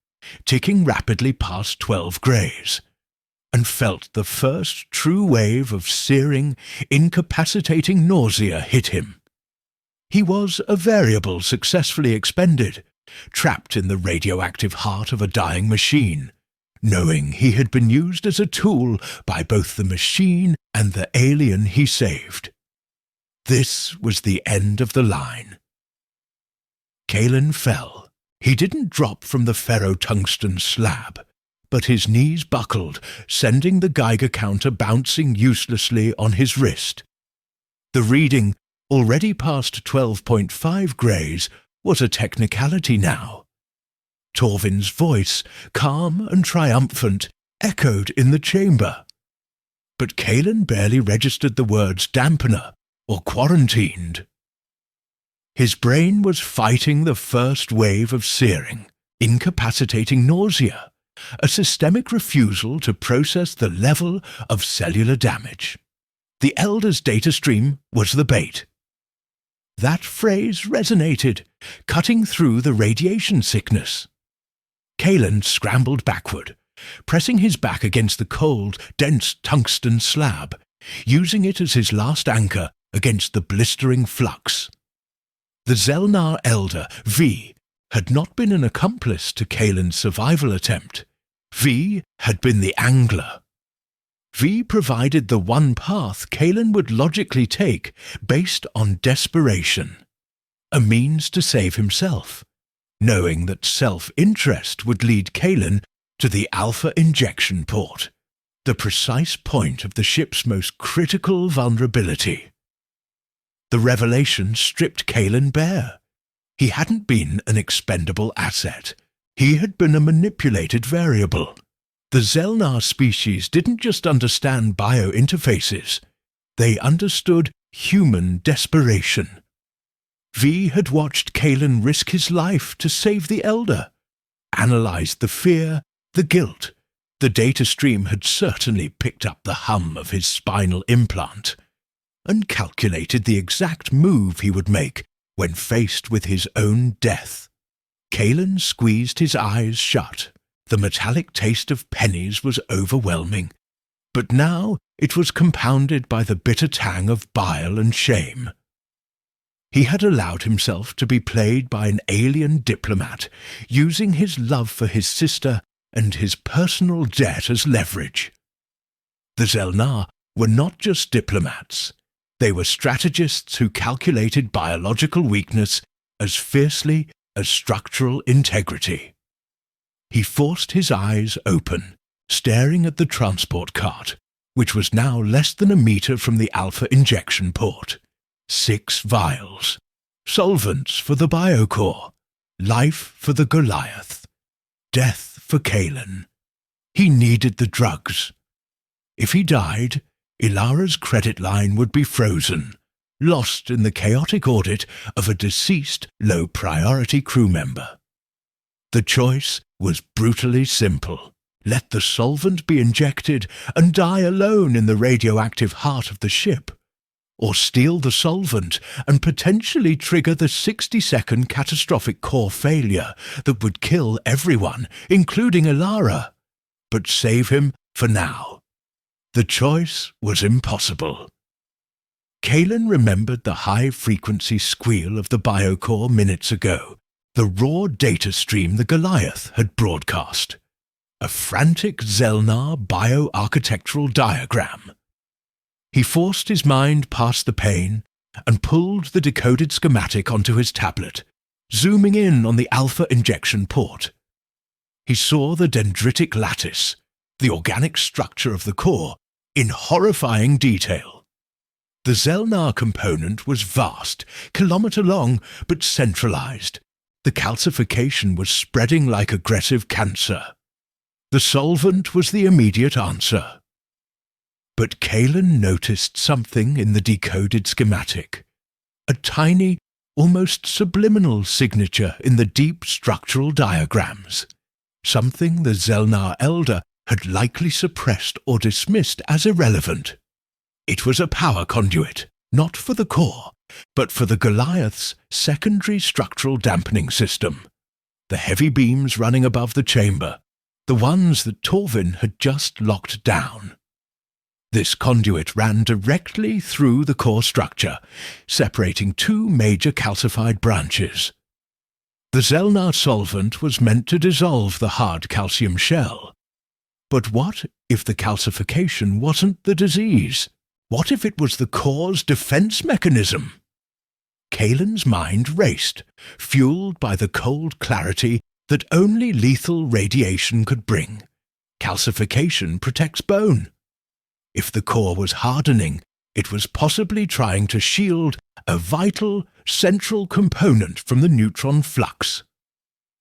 A: ticking rapidly past 12 grays, and felt the first true wave of searing, incapacitating nausea hit him. He was a variable successfully expended, trapped in the radioactive heart of a dying machine, knowing he had been used as a tool by both the machine and the alien he saved. This was the end of the line. Kalen fell. He didn't drop from the ferrotungsten slab, but his knees buckled, sending the Geiger counter bouncing uselessly on his wrist. The reading, already past 12.5 grays, was a technicality now. Torvin's voice, calm and triumphant, echoed in the chamber. But Kalen barely registered the words dampener or quarantined. His brain was fighting the first wave of searing, incapacitating nausea, a systemic refusal to process the level of cellular damage. The Elder's data stream was the bait. That phrase resonated, cutting through the radiation sickness. Kalen scrambled backward, pressing his back against the cold, dense tungsten slab, using it as his last anchor against the blistering flux. The Zelnar Elder, V, had not been an accomplice to Kalen's survival attempt. V had been the angler. V provided the one path Kalen would logically take based on desperation. a means to save himself, knowing that self-interest would lead Kalen to the Alpha injection port, the precise point of the ship's most critical vulnerability. The revelation stripped Kalen bare. He hadn't been an expendable asset. He had been a manipulated variable. The Zelnar species didn't just understand biointerfaces. They understood human desperation. V had watched Kalen risk his life to save the Elder, analyzed the fear, the guilt. The data stream had certainly picked up the hum of his spinal implant, and calculated the exact move he would make when faced with his own death. Kalen squeezed his eyes shut. The metallic taste of pennies was overwhelming, but now it was compounded by the bitter tang of bile and shame. He had allowed himself to be played by an alien diplomat, using his love for his sister and his personal debt as leverage. The Zelnar were not just diplomats. They were strategists who calculated biological weakness as fiercely as structural integrity. He forced his eyes open, staring at the transport cart, which was now less than a meter from the Alpha injection port. 6 vials. Solvents for the biocore. Life for the Goliath. Death for Kalen. He needed the drugs. If he died, Ilara's credit line would be frozen, lost in the chaotic audit of a deceased low-priority crew member. The choice was brutally simple. Let the solvent be injected and die alone in the radioactive heart of the ship, or steal the solvent and potentially trigger the 60-second catastrophic core failure that would kill everyone, including Ilara, but save him for now. The choice was impossible. Kalen remembered the high-frequency squeal of the biocore minutes ago, the raw data stream the Goliath had broadcast. A frantic Zelnar bioarchitectural diagram. He forced his mind past the pain and pulled the decoded schematic onto his tablet, zooming in on the Alpha injection port. He saw the dendritic lattice, the organic structure of the core, in horrifying detail. The Zelnar component was vast, kilometre-long, but centralized. The calcification was spreading like aggressive cancer. The solvent was the immediate answer. But Kalen noticed something in the decoded schematic. A tiny, almost subliminal signature in the deep structural diagrams. Something the Zelnar Elder had likely suppressed or dismissed as irrelevant. It was a power conduit, not for the core, but for the Goliath's secondary structural dampening system. The heavy beams running above the chamber, the ones that Torvin had just locked down. This conduit ran directly through the core structure, separating 2 major calcified branches. The Zelnar solvent was meant to dissolve the hard calcium shell. But what if the calcification wasn't the disease? What if it was the core's defense mechanism? Kalen's mind raced, fueled by the cold clarity that only lethal radiation could bring. Calcification protects bone. If the core was hardening, it was possibly trying to shield a vital, central component from the neutron flux.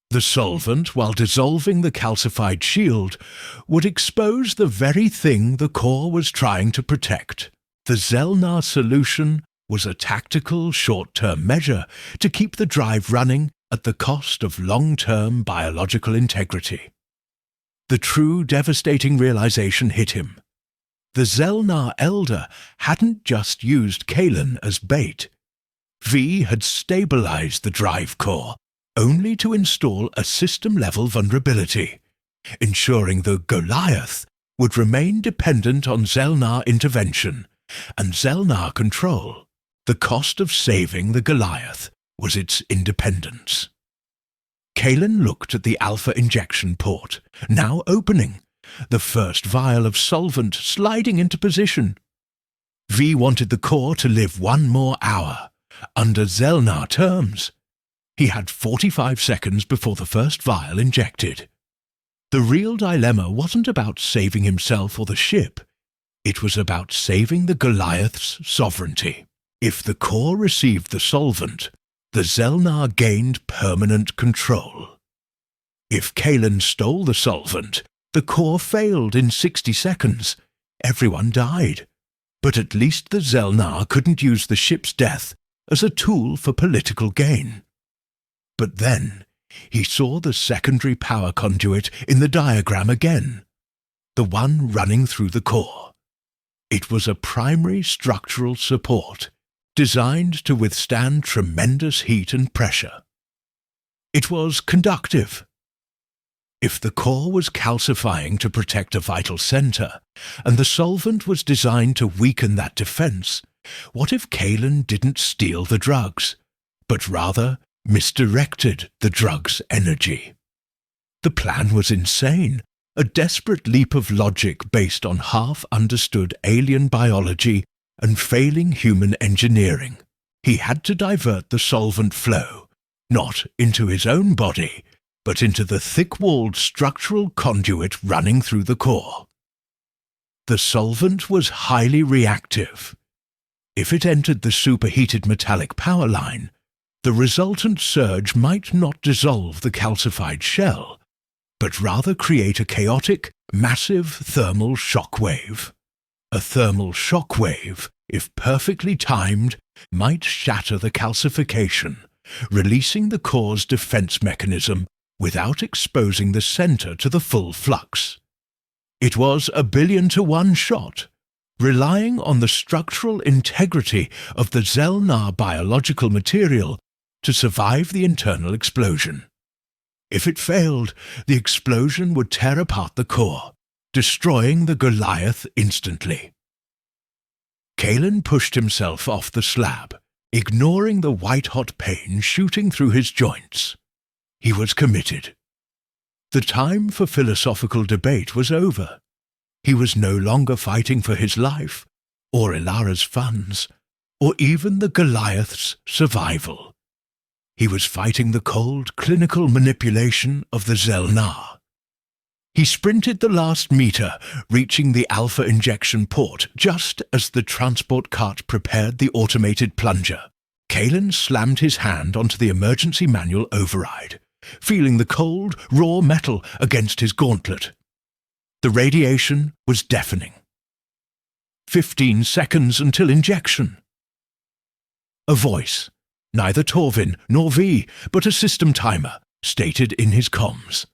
A: The solvent, while dissolving the calcified shield, would expose the very thing the core was trying to protect. The Zelnar solution was a tactical, short-term measure to keep the drive running at the cost of long-term biological integrity. The true devastating realization hit him. The Zelnar Elder hadn't just used Kalen as bait. V had stabilized the drive core, only to install a system-level vulnerability, ensuring the Goliath would remain dependent on Zelnar intervention and Zelnar control. The cost of saving the Goliath was its independence. Kalen looked at the Alpha injection port, now opening, the first vial of solvent sliding into position. V wanted the core to live 1 more hour, under Zelnar terms. He had 45 seconds before the first vial injected. The real dilemma wasn't about saving himself or the ship. It was about saving the Goliath's sovereignty. If the core received the solvent, the Zelnar gained permanent control. If Kalen stole the solvent, the core failed in 60 seconds. Everyone died. But at least the Zelnar couldn't use the ship's death as a tool for political gain. But then he saw the secondary power conduit in the diagram again, the one running through the core. It was a primary structural support, designed to withstand tremendous heat and pressure. It was conductive. If the core was calcifying to protect a vital center, and the solvent was designed to weaken that defense, what if Kalen didn't steal the drugs, but rather misdirected the drug's energy? The plan was insane, a desperate leap of logic based on half-understood alien biology and failing human engineering. He had to divert the solvent flow, not into his own body, but into the thick-walled structural conduit running through the core. The solvent was highly reactive. If it entered the superheated metallic power line, the resultant surge might not dissolve the calcified shell, but rather create a chaotic, massive thermal shock wave. A thermal shock wave, if perfectly timed, might shatter the calcification, releasing the core's defense mechanism without exposing the center to the full flux. It was a 1,000,000,000-to-1 shot, relying on the structural integrity of the Zelnar biological material to survive the internal explosion. If it failed, the explosion would tear apart the core, destroying the Goliath instantly. Kalen pushed himself off the slab, ignoring the white-hot pain shooting through his joints. He was committed. The time for philosophical debate was over. He was no longer fighting for his life, or Ilara's funds, or even the Goliath's survival. He was fighting the cold, clinical manipulation of the Zelnar. He sprinted the last meter, reaching the alpha injection port just as the transport cart prepared the automated plunger. Kalen slammed his hand onto the emergency manual override, feeling the cold, raw metal against his gauntlet. The radiation was deafening. 15 seconds until injection. A voice, neither Torvin nor V, but a system timer, stated in his comms.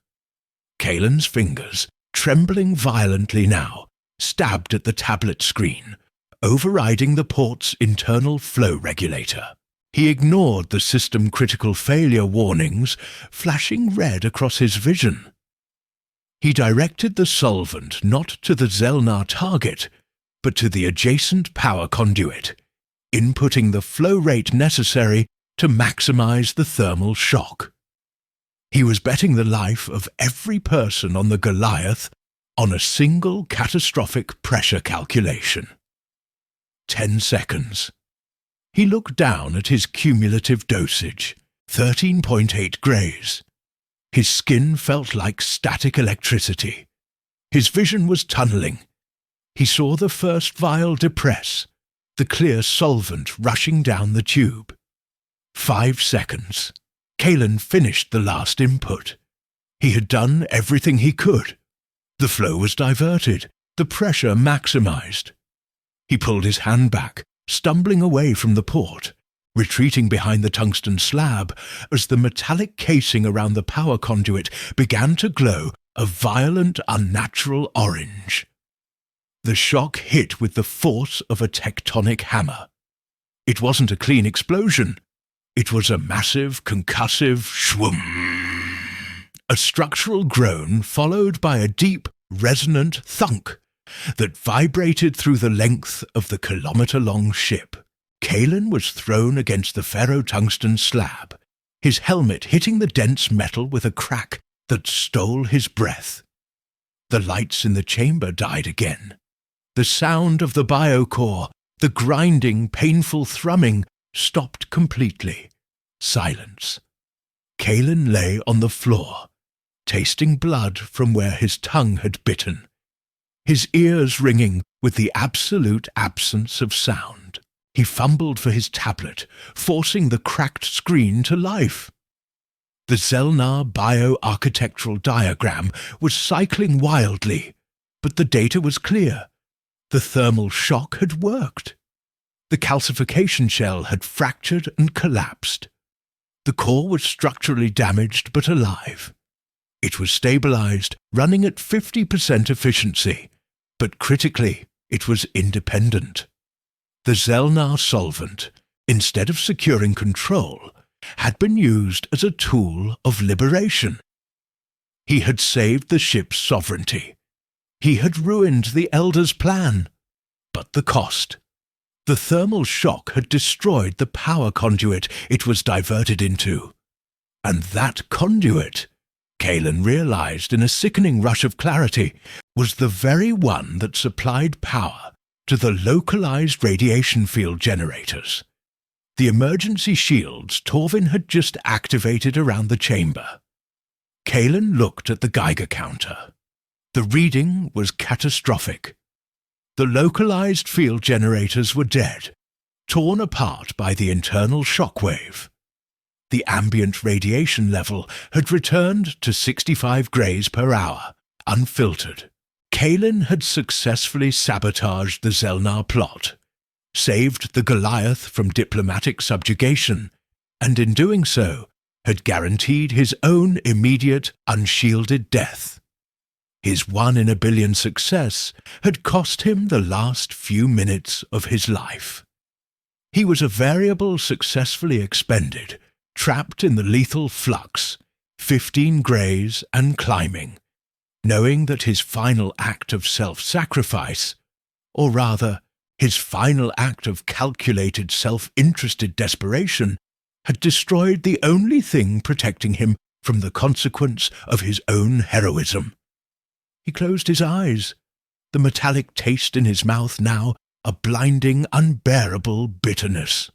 A: Kalen's fingers, trembling violently now, stabbed at the tablet screen, overriding the port's internal flow regulator. He ignored the system critical failure warnings, flashing red across his vision. He directed the solvent not to the Zelnar target, but to the adjacent power conduit, inputting the flow rate necessary to maximize the thermal shock. He was betting the life of every person on the Goliath on a single catastrophic pressure calculation. 10 seconds. He looked down at his cumulative dosage, 13.8 grays. His skin felt like static electricity. His vision was tunneling. He saw the first vial depress, the clear solvent rushing down the tube. 5 seconds. Kalen finished the last input. He had done everything he could. The flow was diverted, the pressure maximized. He pulled his hand back, stumbling away from the port, retreating behind the tungsten slab as the metallic casing around the power conduit began to glow a violent, unnatural orange. The shock hit with the force of a tectonic hammer. It wasn't a clean explosion. It was a massive, concussive shwoom. A structural groan followed by a deep, resonant thunk that vibrated through the length of the kilometer-long ship. Kalen was thrown against the ferro-tungsten slab, his helmet hitting the dense metal with a crack that stole his breath. The lights in the chamber died again. The sound of the biocore, the grinding, painful thrumming, stopped completely. Silence. Kalen lay on the floor, tasting blood from where his tongue had bitten, his ears ringing with the absolute absence of sound. He fumbled for his tablet, forcing the cracked screen to life. The Zelnar bioarchitectural diagram was cycling wildly, but the data was clear. The thermal shock had worked. The calcification shell had fractured and collapsed. The core was structurally damaged but alive. It was stabilized, running at 50% efficiency, but critically, it was independent. The Zelnar solvent, instead of securing control, had been used as a tool of liberation. He had saved the ship's sovereignty. He had ruined the Elder's plan. But the cost. The thermal shock had destroyed the power conduit it was diverted into. And that conduit, Kalen realized in a sickening rush of clarity, was the very one that supplied power to the localized radiation field generators. The emergency shields Torvin had just activated around the chamber. Kalen looked at the Geiger counter. The reading was catastrophic. The localized field generators were dead, torn apart by the internal shockwave. The ambient radiation level had returned to 65 grays per hour, unfiltered. Kalen had successfully sabotaged the Zelnar plot, saved the Goliath from diplomatic subjugation, and in doing so had guaranteed his own immediate, unshielded death. His 1 in a billion success had cost him the last few minutes of his life. He was a variable successfully expended, trapped in the lethal flux, 15 grays and climbing, knowing that his final act of self-sacrifice, or rather, his final act of calculated self-interested desperation, had destroyed the only thing protecting him from the consequence of his own heroism. He closed his eyes, the metallic taste in his mouth now a blinding, unbearable bitterness.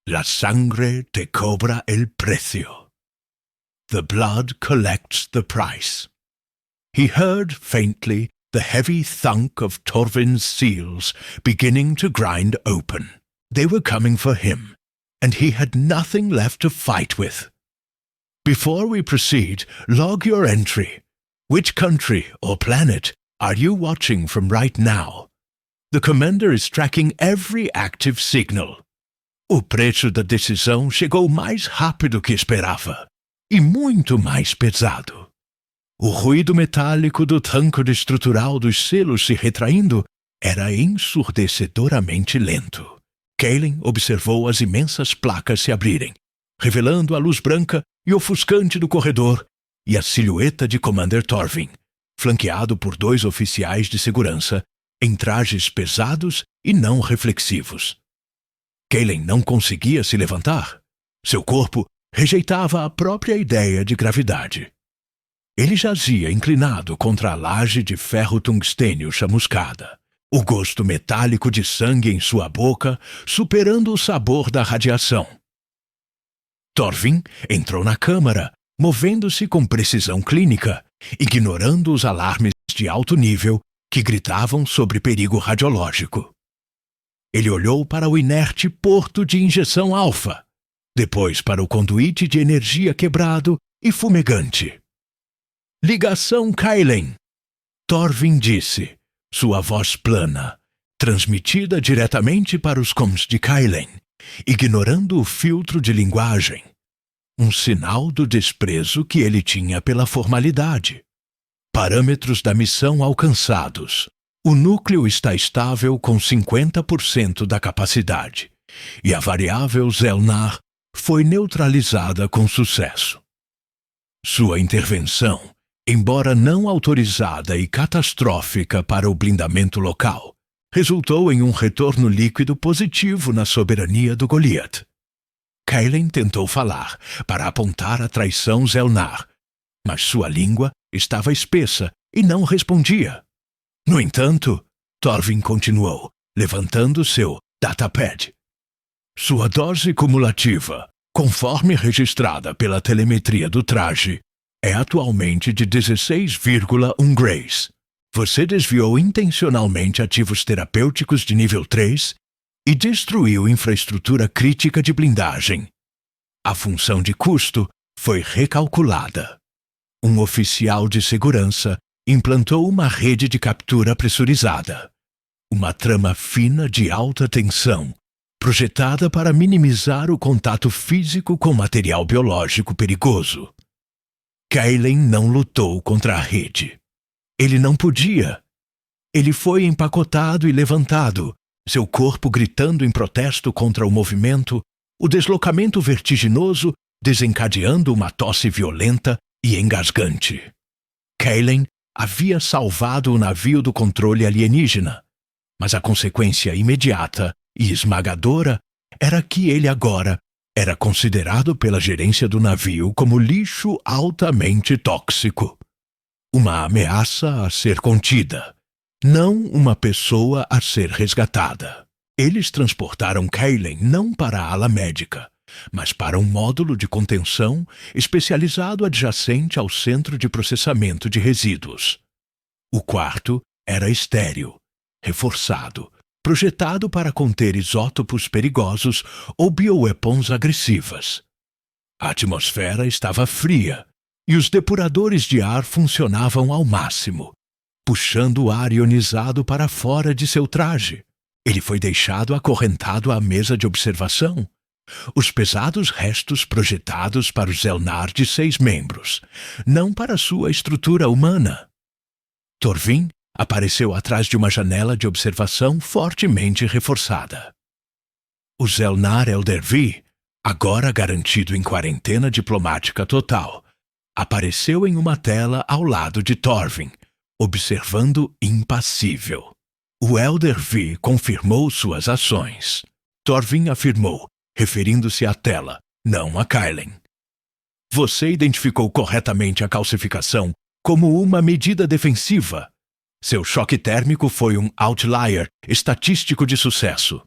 A: La sangre te cobra el precio. The blood collects the price. He heard faintly the heavy thunk of Torvin's seals beginning to grind open. They were coming for him, and he had nothing left to fight with. Before we proceed, log your entry. Which country or planet are you watching from right now? The commander is tracking every active signal. O preço da decisão chegou mais rápido que esperava, e muito mais pesado. O ruído metálico do tanque estrutural dos selos se retraindo era ensurdecedoramente lento. Kalen observou as imensas placas se abrirem, revelando a luz branca e ofuscante do corredor e a silhueta de Commander Torvin, flanqueado por 2 oficiais de segurança em trajes pesados e não reflexivos. Kalen não conseguia se levantar. Seu corpo rejeitava a própria ideia de gravidade. Ele jazia inclinado contra a laje de ferro tungstênio chamuscada, o gosto metálico de sangue em sua boca superando o sabor da radiação. Torvin entrou na câmara, movendo-se com precisão clínica, ignorando os alarmes de alto nível que gritavam sobre perigo radiológico. Ele olhou para o inerte porto de injeção alfa, depois para o conduíte de energia quebrado e fumegante. Ligação Kalen, Torvin disse, sua voz plana, transmitida diretamente para os coms de Kalen, ignorando o filtro de linguagem. Um sinal do desprezo que ele tinha pela formalidade. Parâmetros da missão alcançados. O núcleo está estável com 50% da capacidade, e a variável Zelnar foi neutralizada com sucesso. Sua intervenção, embora não autorizada e catastrófica para o blindamento local, resultou em um retorno líquido positivo na soberania do Goliath. Kalen tentou falar para apontar a traição Zelnar, mas sua língua estava espessa e não respondia. No entanto, Torvin continuou, levantando seu datapad. Sua dose cumulativa, conforme registrada pela telemetria do traje, é atualmente de 16,1 grays. Você desviou intencionalmente ativos terapêuticos de nível 3 e destruiu infraestrutura crítica de blindagem. A função de custo foi recalculada. Um oficial de segurança implantou uma rede de captura pressurizada. Uma trama fina de alta tensão, projetada para minimizar o contato físico com material biológico perigoso. Kailen não lutou contra a rede. Ele não podia. Ele foi empacotado e levantado, seu corpo gritando em protesto contra o movimento, o deslocamento vertiginoso desencadeando uma tosse violenta e engasgante. Kailen havia salvado o navio do controle alienígena, mas a consequência imediata e esmagadora era que ele agora era considerado pela gerência do navio como lixo altamente tóxico. Uma ameaça a ser contida, não uma pessoa a ser resgatada. Eles transportaram Kailen não para a ala médica, mas para um módulo de contenção especializado adjacente ao centro de processamento de resíduos. O quarto era estéril, reforçado, projetado para conter isótopos perigosos ou bioweapons agressivas. A atmosfera estava fria e os depuradores de ar funcionavam ao máximo, puxando o ar ionizado para fora de seu traje. Ele foi deixado acorrentado à mesa de observação. Os pesados restos projetados para o Zelnar de 6 membros, não para sua estrutura humana. Torvin apareceu atrás de uma janela de observação fortemente reforçada. O Zelnar Elder V, agora garantido em quarentena diplomática total, apareceu em uma tela ao lado de Torvin, observando impassível. O Elder V confirmou suas ações. Torvin afirmou, referindo-se à tela, não a Kailen. Você identificou corretamente a calcificação como uma medida defensiva. Seu choque térmico foi um outlier estatístico de sucesso.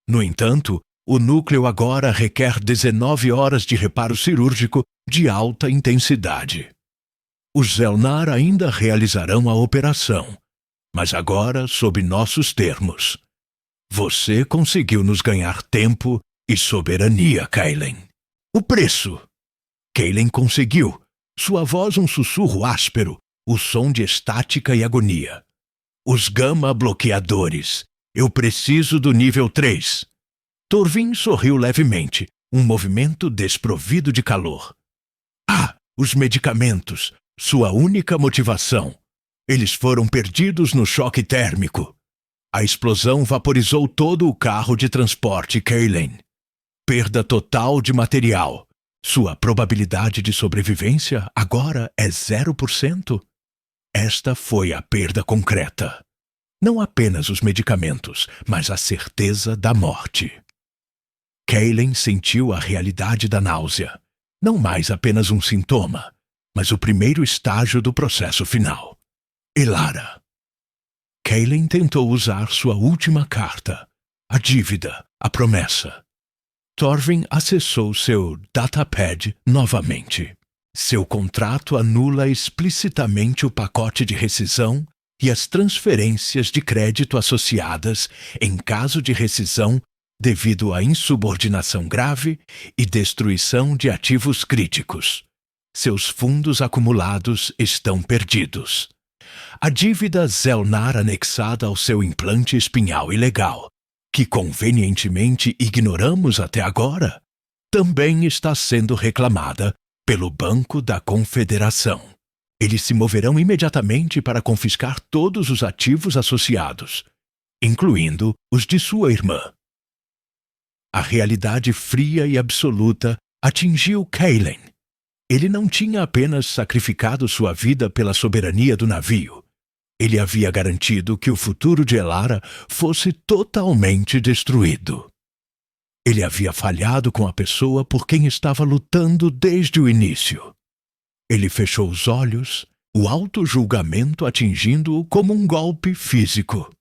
A: No entanto, o núcleo agora requer 19 horas de reparo cirúrgico de alta intensidade. Os Zelnar ainda realizarão a operação, mas agora sob nossos termos. Você conseguiu nos ganhar tempo e soberania, Kailen. O preço! Kailen conseguiu, sua voz um sussurro áspero, o som de estática e agonia. Os gama-bloqueadores. Eu preciso do nível 3. Torvin sorriu levemente, um movimento desprovido de calor. Ah, os medicamentos, sua única motivação. Eles foram perdidos no choque térmico. A explosão vaporizou todo o carro de transporte Kailen. Perda total de material. Sua probabilidade de sobrevivência agora é 0%. Esta foi a perda concreta. Não apenas os medicamentos, mas a certeza da morte. Kailen sentiu a realidade da náusea. Não mais apenas um sintoma, mas o primeiro estágio do processo final. Elara. Kailen tentou usar sua última carta, a dívida, a promessa. Torvin acessou seu datapad novamente. Seu contrato anula explicitamente o pacote de rescisão e as transferências de crédito associadas em caso de rescisão devido à insubordinação grave e destruição de ativos críticos. Seus fundos acumulados estão perdidos. A dívida Zelnar anexada ao seu implante espinhal ilegal, que convenientemente ignoramos até agora, também está sendo reclamada pelo Banco da Confederação. Eles se moverão imediatamente para confiscar todos os ativos associados, incluindo os de sua irmã. A realidade fria e absoluta atingiu Kailen. Ele não tinha apenas sacrificado sua vida pela soberania do navio. Ele havia garantido que o futuro de Elara fosse totalmente destruído. Ele havia falhado com a pessoa por quem estava lutando desde o início. Ele fechou os olhos, o auto-julgamento atingindo-o como um golpe físico.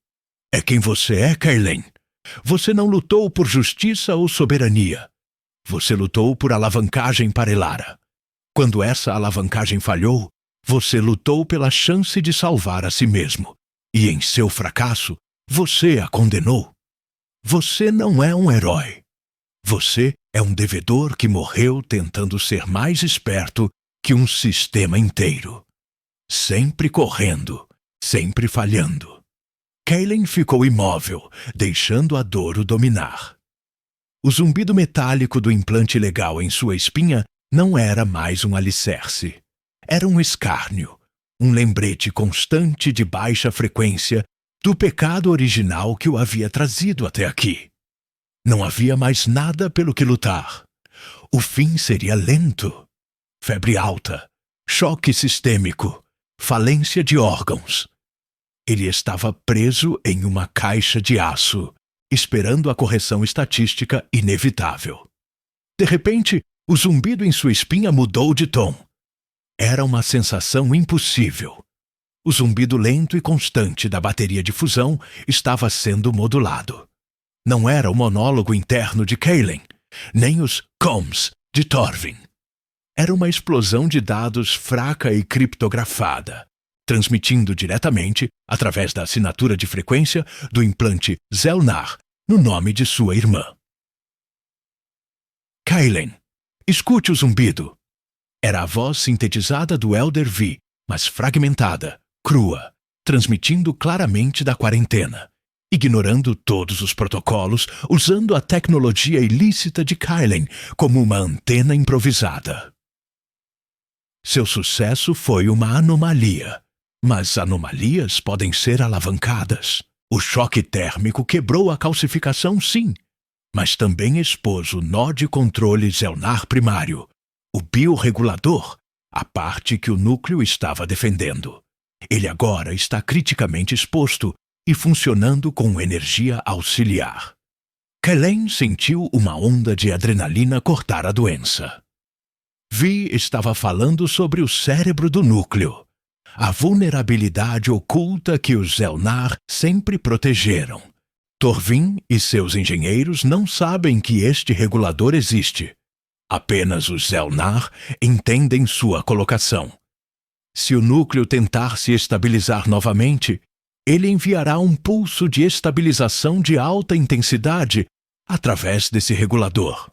A: É quem você é, Kailen. Você não lutou por justiça ou soberania. Você lutou por alavancagem para Elara. Quando essa alavancagem falhou, você lutou pela chance de salvar a si mesmo. E em seu fracasso, você a condenou. Você não é um herói. Você é um devedor que morreu tentando ser mais esperto que um sistema inteiro. Sempre correndo, sempre falhando. Kaelen ficou imóvel, deixando a dor o dominar. O zumbido metálico do implante legal em sua espinha não era mais um alicerce. Era um escárnio, um lembrete constante de baixa frequência do pecado original que o havia trazido até aqui. Não havia mais nada pelo que lutar. O fim seria lento. Febre alta, choque sistêmico, falência de órgãos. Ele estava preso em uma caixa de aço, esperando a correção estatística inevitável. De repente, o zumbido em sua espinha mudou de tom. Era uma sensação impossível. O zumbido lento e constante da bateria de fusão estava sendo modulado. Não era o monólogo interno de Kaelen, nem os comms de Torvin. Era uma explosão de dados fraca e criptografada, transmitindo diretamente, através da assinatura de frequência do implante Zelnar, no nome de sua irmã. Kaelen, escute o zumbido. Era a voz sintetizada do Elder V, mas fragmentada, crua, transmitindo claramente da quarentena, ignorando todos os protocolos, usando a tecnologia ilícita de Kaelen como uma antena improvisada. Seu sucesso foi uma anomalia, mas anomalias podem ser alavancadas. O choque térmico quebrou a calcificação, sim, mas também expôs o nó de controle Zelnar primário, o biorregulador, a parte que o núcleo estava defendendo. Ele agora está criticamente exposto e funcionando com energia auxiliar. Kaelen sentiu uma onda de adrenalina cortar a doença. Vi estava falando sobre o cérebro do núcleo, a vulnerabilidade oculta que os Zelnar sempre protegeram. Torvin e seus engenheiros não sabem que este regulador existe. Apenas os Zelnar entendem sua colocação. Se o núcleo tentar se estabilizar novamente, ele enviará um pulso de estabilização de alta intensidade através desse regulador.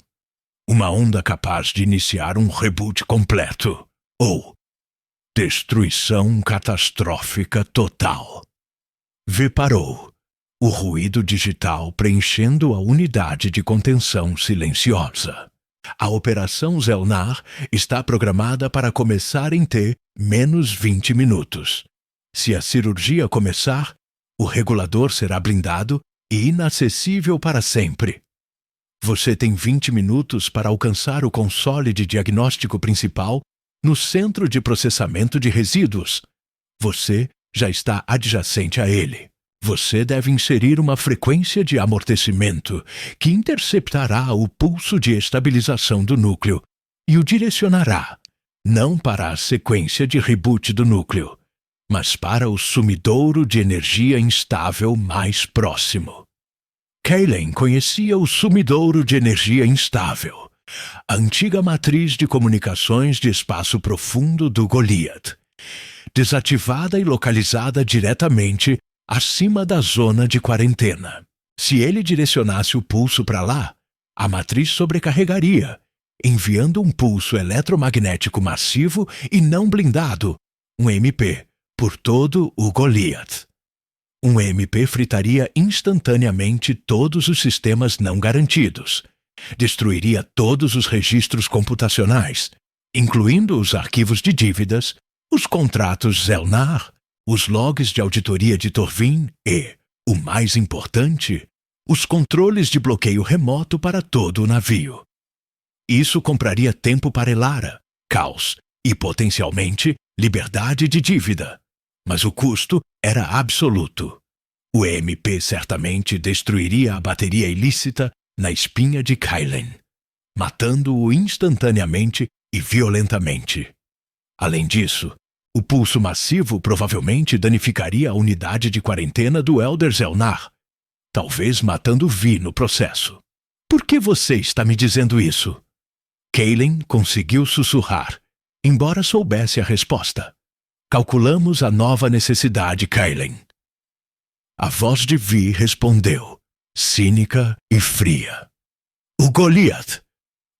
A: Uma onda capaz de iniciar um reboot completo, ou destruição catastrófica total. V parou, o ruído digital preenchendo a unidade de contenção silenciosa. A operação Zelnar está programada para começar em menos 20 minutos. Se a cirurgia começar, o regulador será blindado e inacessível para sempre. Você tem 20 minutos para alcançar o console de diagnóstico principal no centro de processamento de resíduos. Você já está adjacente a ele. Você deve inserir uma frequência de amortecimento que interceptará o pulso de estabilização do núcleo e o direcionará, não para a sequência de reboot do núcleo, mas para o sumidouro de energia instável mais próximo. Kaelen conhecia o sumidouro de energia instável, a antiga matriz de comunicações de espaço profundo do Goliath, desativada e localizada diretamente acima da zona de quarentena. Se ele direcionasse o pulso para lá, a matriz sobrecarregaria, enviando um pulso eletromagnético massivo e não blindado, um MP, por todo o Goliath. Um MP fritaria instantaneamente todos os sistemas não garantidos, destruiria todos os registros computacionais, incluindo os arquivos de dívidas, os contratos Zelnar, os logs de auditoria de Torvin e, o mais importante, os controles de bloqueio remoto para todo o navio. Isso compraria tempo para Elara, caos e, potencialmente, liberdade de dívida. Mas o custo era absoluto. O EMP certamente destruiria a bateria ilícita na espinha de Kaelen, matando-o instantaneamente e violentamente. Além disso, o pulso massivo provavelmente danificaria a unidade de quarentena do Elder Zelnar. talvez matando Vi no processo. Por que você está me dizendo isso? Kaylin conseguiu sussurrar, embora soubesse a resposta. Calculamos a nova necessidade, Kaylin. A voz de Vi respondeu, cínica e fria. O Goliath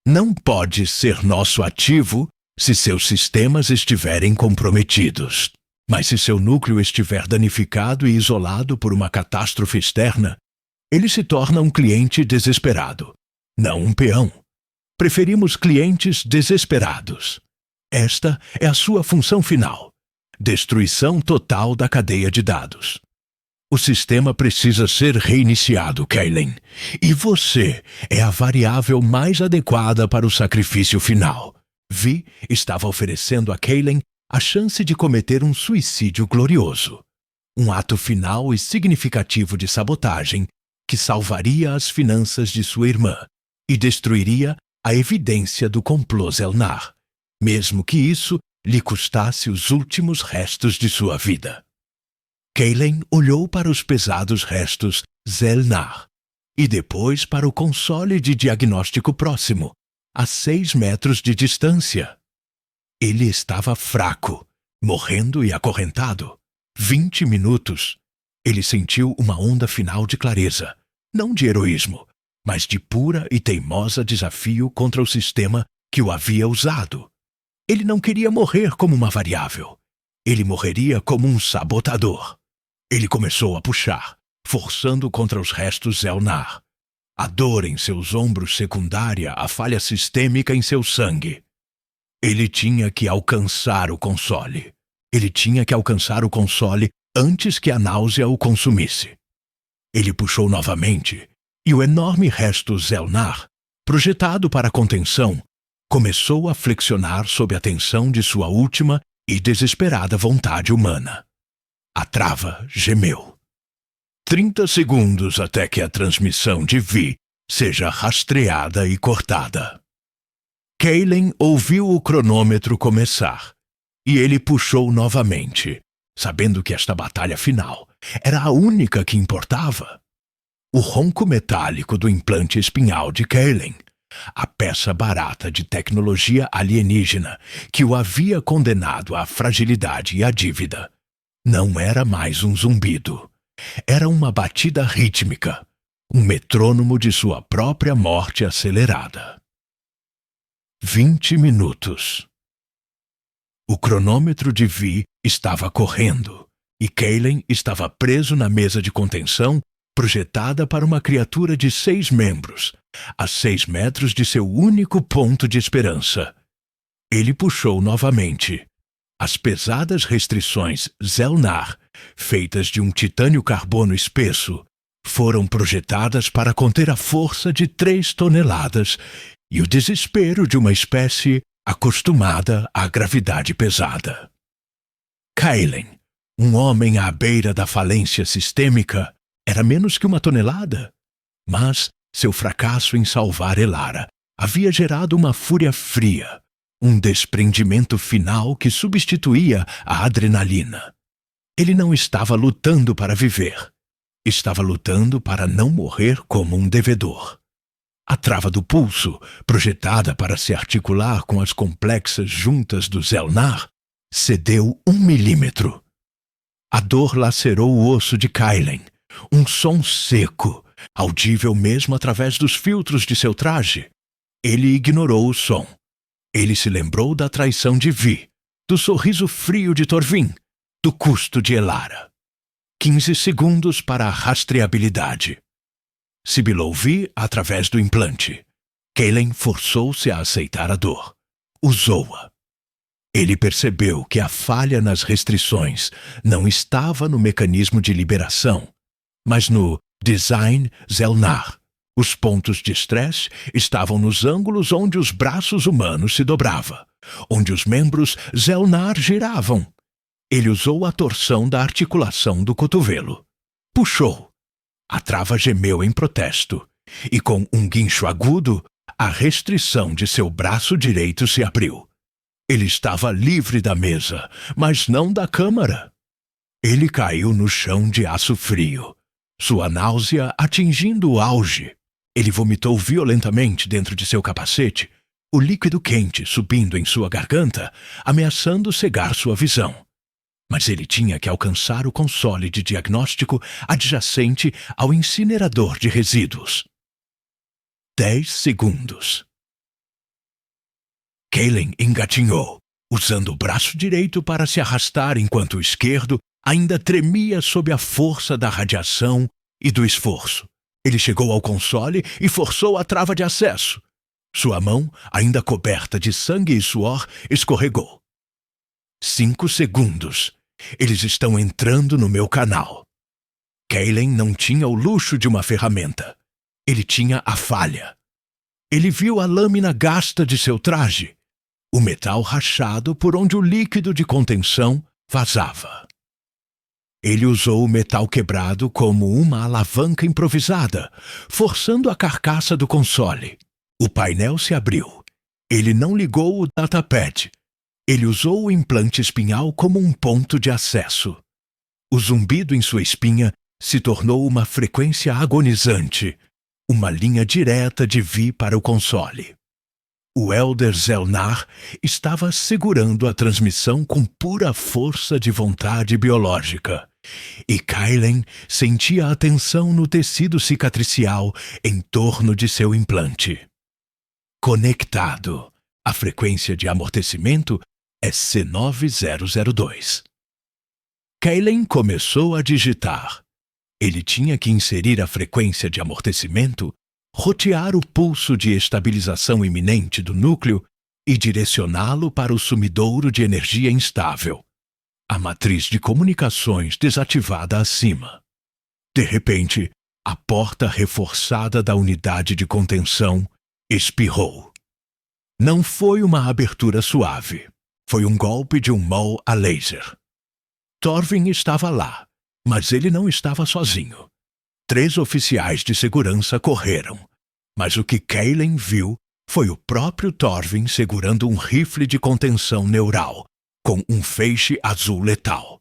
A: não pode ser nosso ativo se seus sistemas estiverem comprometidos. Mas se seu núcleo estiver danificado e isolado por uma catástrofe externa, ele se torna um cliente desesperado, não um peão. Preferimos clientes desesperados. Esta é a sua função final. Destruição total da cadeia de dados. O sistema precisa ser reiniciado, Kaylin. E você é a variável mais adequada para o sacrifício final. Vi estava oferecendo a Kaylin a chance de cometer um suicídio glorioso. Um ato final e significativo de sabotagem que salvaria as finanças de sua irmã e destruiria a evidência do complô Zelnar, mesmo que isso lhe custasse os últimos restos de sua vida. Kaylin olhou para os pesados restos Zelnar e depois para o console de diagnóstico próximo, a 6 metros de distância. Ele estava fraco, morrendo e acorrentado. 20 minutos. Ele sentiu uma onda final de clareza, não de heroísmo, mas de pura e teimosa desafio contra o sistema que o havia usado. Ele não queria morrer como uma variável. Ele morreria como um sabotador. Ele começou a puxar, forçando contra os restos Zelnar. A dor em seus ombros secundária à falha sistêmica em seu sangue. Ele tinha que alcançar o console. Ele tinha que alcançar o console antes que a náusea o consumisse. Ele puxou novamente, e o enorme resto Zelnar, projetado para contenção, começou a flexionar sob a tensão de sua última e desesperada vontade humana. A trava gemeu. 30 segundos até que a transmissão de Vi seja rastreada e cortada. Kaylin ouviu o cronômetro começar, e ele puxou novamente, sabendo que esta batalha final era a única que importava. O ronco metálico do implante espinhal de Kaylin, a peça barata de tecnologia alienígena que o havia condenado à fragilidade e à dívida, não era mais um zumbido. Era uma batida rítmica, um metrônomo de sua própria morte acelerada. 20 minutos. O cronômetro de Vi estava correndo, e Kaylin estava preso na mesa de contenção projetada para uma criatura de 6 membros, a 6 metros de seu único ponto de esperança. Ele puxou novamente. As pesadas restrições Zelnar, feitas de um titânio carbono espesso, foram projetadas para conter a força de 3 toneladas e o desespero de uma espécie acostumada à gravidade pesada. Kaylin, um homem à beira da falência sistêmica, era menos que 1 tonelada. Mas seu fracasso em salvar Elara havia gerado uma fúria fria, um desprendimento final que substituía a adrenalina. Ele não estava lutando para viver. Estava lutando para não morrer como um devedor. A trava do pulso, projetada para se articular com as complexas juntas do Zelnar, cedeu 1 milímetro. A dor lacerou o osso de Kaylin, um som seco, audível mesmo através dos filtros de seu traje. Ele ignorou o som. Ele se lembrou da traição de Vi, do sorriso frio de Torvin, do custo de Elara. 15 segundos para a rastreabilidade. Sibilou Vi através do implante. Kaylin forçou-se a aceitar a dor. Usou-a. Ele percebeu que a falha nas restrições não estava no mecanismo de liberação, mas no design Zelnar. Os pontos de estresse estavam nos ângulos onde os braços humanos se dobravam, onde os membros Zelnar giravam. Ele usou a torção da articulação do cotovelo. Puxou. A trava gemeu em protesto, e com um guincho agudo, a restrição de seu braço direito se abriu. Ele estava livre da mesa, mas não da câmara. Ele caiu no chão de aço frio, Sua náusea atingindo o auge. Ele vomitou violentamente dentro de seu capacete, o líquido quente subindo em sua garganta, ameaçando cegar sua visão. Mas ele tinha que alcançar o console de diagnóstico adjacente ao incinerador de resíduos. 10 segundos. Kaylen engatinhou, usando o braço direito para se arrastar enquanto o esquerdo ainda tremia sob a força da radiação e do esforço. Ele chegou ao console e forçou a trava de acesso. Sua mão, ainda coberta de sangue e suor, escorregou. 5 segundos. Eles estão entrando no meu canal. Kaylen não tinha o luxo de uma ferramenta. Ele tinha a falha. Ele viu a lâmina gasta de seu traje, o metal rachado por onde o líquido de contenção vazava. Ele usou o metal quebrado como uma alavanca improvisada, forçando a carcaça do console. O painel se abriu. Ele não ligou o datapad. Ele usou o implante espinhal como um ponto de acesso. O zumbido em sua espinha se tornou uma frequência agonizante, uma linha direta de Vi para o console. O Elder Zelnar estava segurando a transmissão com pura força de vontade biológica, e Kaylen sentia a tensão no tecido cicatricial em torno de seu implante. Conectado. A frequência de amortecimento é C9002. Kaylen começou a digitar. Ele tinha que inserir a frequência de amortecimento, rotear o pulso de estabilização iminente do núcleo e direcioná-lo para o sumidouro de energia instável, a matriz de comunicações desativada acima. De repente, a porta reforçada da unidade de contenção espirrou. Não foi uma abertura suave. Foi um golpe de um maul a laser. Torvin estava lá, mas ele não estava sozinho. 3 oficiais de segurança correram, mas o que Kaylen viu foi o próprio Torvin segurando um rifle de contenção neural, com um feixe azul letal.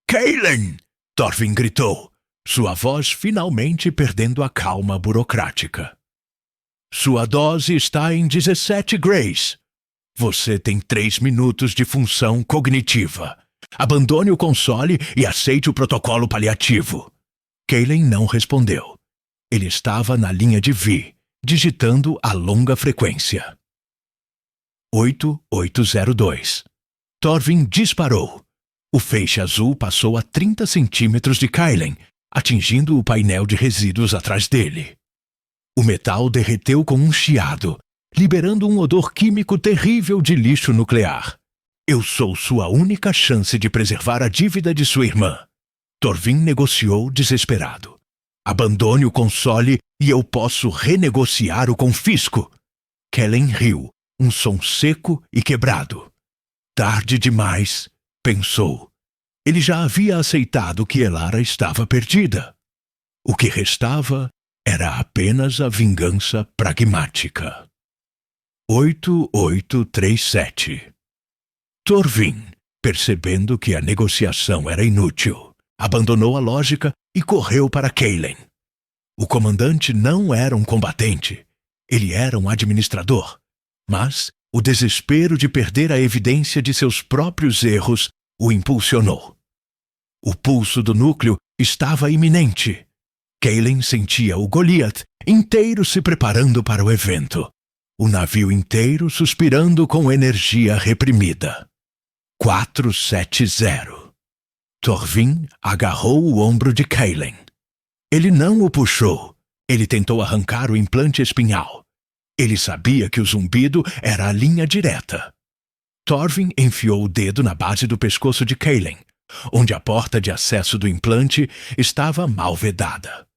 A: Kaylen! Torvin gritou, sua voz finalmente perdendo a calma burocrática. Sua dose está em 17 grays. Você tem 3 minutos de função cognitiva. Abandone o console e aceite o protocolo paliativo. Kaylen não respondeu. Ele estava na linha de Vi, digitando a longa frequência. 8802. Torvin disparou. O feixe azul passou a 30 centímetros de Kaylen, atingindo o painel de resíduos atrás dele. O metal derreteu com um chiado, liberando um odor químico terrível de lixo nuclear. Eu sou sua única chance de preservar a dívida de sua irmã. Torvin negociou desesperado. Abandone o console e eu posso renegociar o confisco. Kaylen riu, um som seco e quebrado. Tarde demais, pensou. Ele já havia aceitado que Elara estava perdida. O que restava era apenas a vingança pragmática. 8837. Torvin, percebendo que a negociação era inútil, abandonou a lógica e correu para Kaylen. O comandante não era um combatente, ele era um administrador, mas o desespero de perder a evidência de seus próprios erros o impulsionou. O pulso do núcleo estava iminente. Kaylen sentia o Goliath inteiro se preparando para o evento. O navio inteiro suspirando com energia reprimida. 470. Torvin agarrou o ombro de Kaylen. Ele não o puxou. Ele tentou arrancar o implante espinhal. Ele sabia que o zumbido era a linha direta. Torvin enfiou o dedo na base do pescoço de Kaylen, onde a porta de acesso do implante estava mal vedada.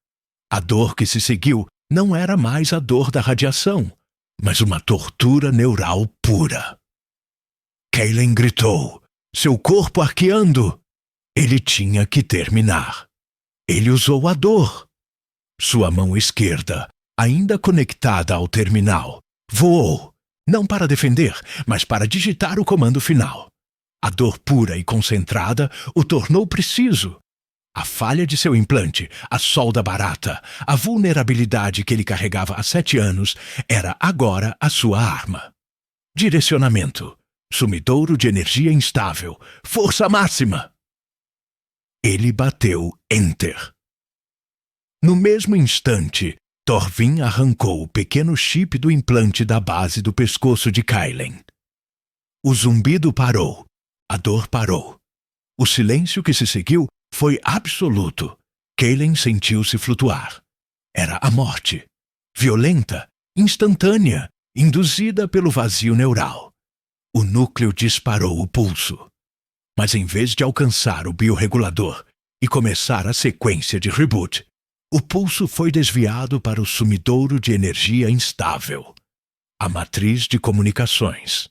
A: A dor que se seguiu não era mais a dor da radiação, mas uma tortura neural pura. Kaylen gritou, seu corpo arqueando. Ele tinha que terminar. Ele usou a dor. Sua mão esquerda, ainda conectada ao terminal, voou, não para defender, mas para digitar o comando final. A dor pura e concentrada o tornou preciso. A falha de seu implante, a solda barata, a vulnerabilidade que ele carregava há 7 anos era agora a sua arma. Direcionamento. Sumidouro de energia instável. Força máxima. Ele bateu Enter. No mesmo instante, Torvin arrancou o pequeno chip do implante da base do pescoço de Kailen. O zumbido parou. A dor parou. O silêncio que se seguiu foi absoluto. Kailen sentiu-se flutuar. Era a morte. Violenta, instantânea, induzida pelo vazio neural. O núcleo disparou o pulso. Mas em vez de alcançar o biorregulador e começar a sequência de reboot, o pulso foi desviado para o sumidouro de energia instável, a matriz de comunicações.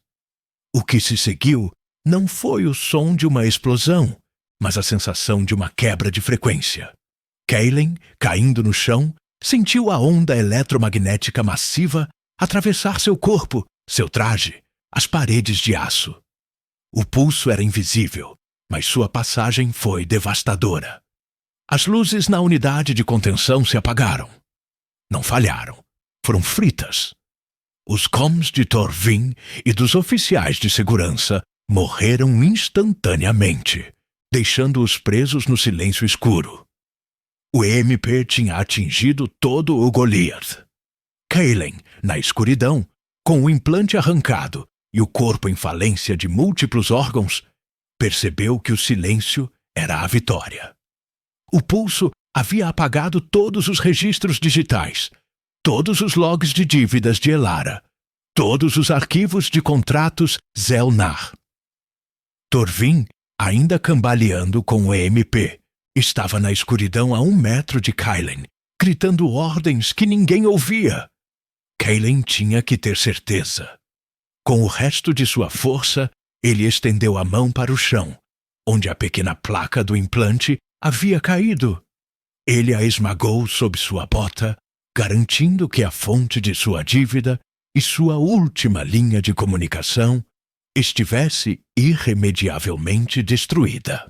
A: O que se seguiu não foi o som de uma explosão, mas a sensação de uma quebra de frequência. Kailen, caindo no chão, sentiu a onda eletromagnética massiva atravessar seu corpo, seu traje, as paredes de aço. O pulso era invisível, mas sua passagem foi devastadora. As luzes na unidade de contenção se apagaram. Não falharam. Foram fritas. Os comms de Torvin e dos oficiais de segurança morreram instantaneamente, deixando-os presos no silêncio escuro. O EMP tinha atingido todo o Goliath. Kailen, na escuridão, com o implante arrancado e o corpo em falência de múltiplos órgãos, percebeu que o silêncio era a vitória. O pulso havia apagado todos os registros digitais, todos os logs de dívidas de Elara, todos os arquivos de contratos Zelnar. Torvin, ainda cambaleando com o EMP, estava na escuridão a 1 metro de Kailen, gritando ordens que ninguém ouvia. Kailen tinha que ter certeza. Com o resto de sua força, ele estendeu a mão para o chão, onde a pequena placa do implante havia caído. Ele a esmagou sob sua bota, garantindo que a fonte de sua dívida e sua última linha de comunicação estivesse irremediavelmente destruída.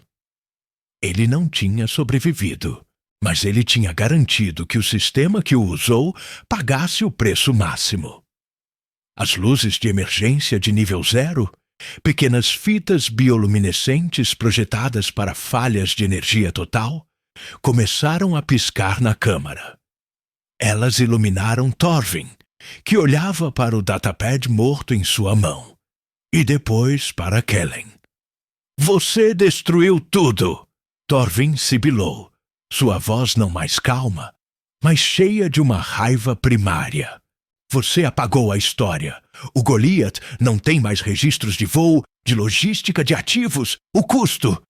A: Ele não tinha sobrevivido, mas ele tinha garantido que o sistema que o usou pagasse o preço máximo. As luzes de emergência de nível 0, pequenas fitas bioluminescentes projetadas para falhas de energia total, começaram a piscar na câmara. Elas iluminaram Torvin, que olhava para o datapad morto em sua mão, e depois para Kellen. "Você destruiu tudo!" Torvin sibilou, sua voz não mais calma, mas cheia de uma raiva primária. "Você apagou a história. O Goliath não tem mais registros de voo, de logística de ativos. O custo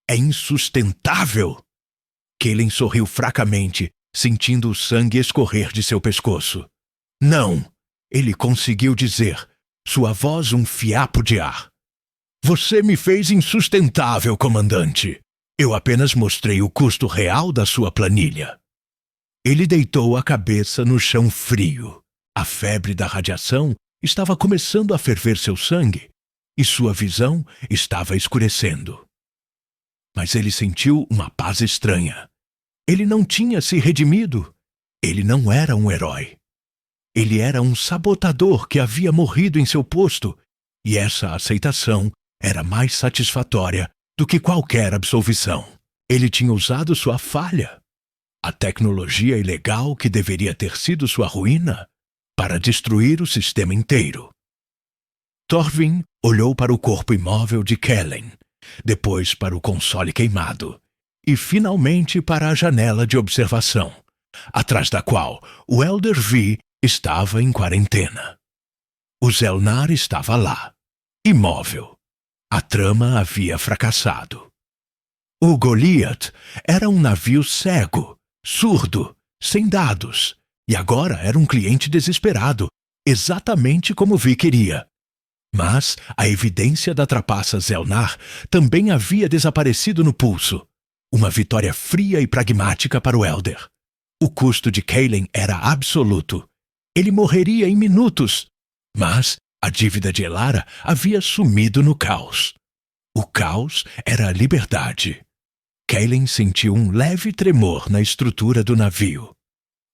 A: é insustentável." Kellen sorriu fracamente, sentindo o sangue escorrer de seu pescoço. "Não," ele conseguiu dizer, sua voz um fiapo de ar. "Você me fez insustentável, comandante. Eu apenas mostrei o custo real da sua planilha." Ele deitou a cabeça no chão frio. A febre da radiação estava começando a ferver seu sangue e sua visão estava escurecendo. Mas ele sentiu uma paz estranha. Ele não tinha se redimido. Ele não era um herói. Ele era um sabotador que havia morrido em seu posto, e essa aceitação era mais satisfatória do que qualquer absolvição. Ele tinha usado sua falha, a tecnologia ilegal que deveria ter sido sua ruína, para destruir o sistema inteiro. Torvin olhou para o corpo imóvel de Kellen, depois para o console queimado, e finalmente para a janela de observação, atrás da qual o Elder V estava em quarentena. O Zelnar estava lá, imóvel. A trama havia fracassado. O Goliath era um navio cego, surdo, sem dados, e agora era um cliente desesperado, exatamente como Vi queria. Mas a evidência da trapaça Zelnar também havia desaparecido no pulso. Uma vitória fria e pragmática para o Elder. O custo de Kalen era absoluto. Ele morreria em minutos. Mas a dívida de Elara havia sumido no caos. O caos era a liberdade. Kaelin sentiu um leve tremor na estrutura do navio.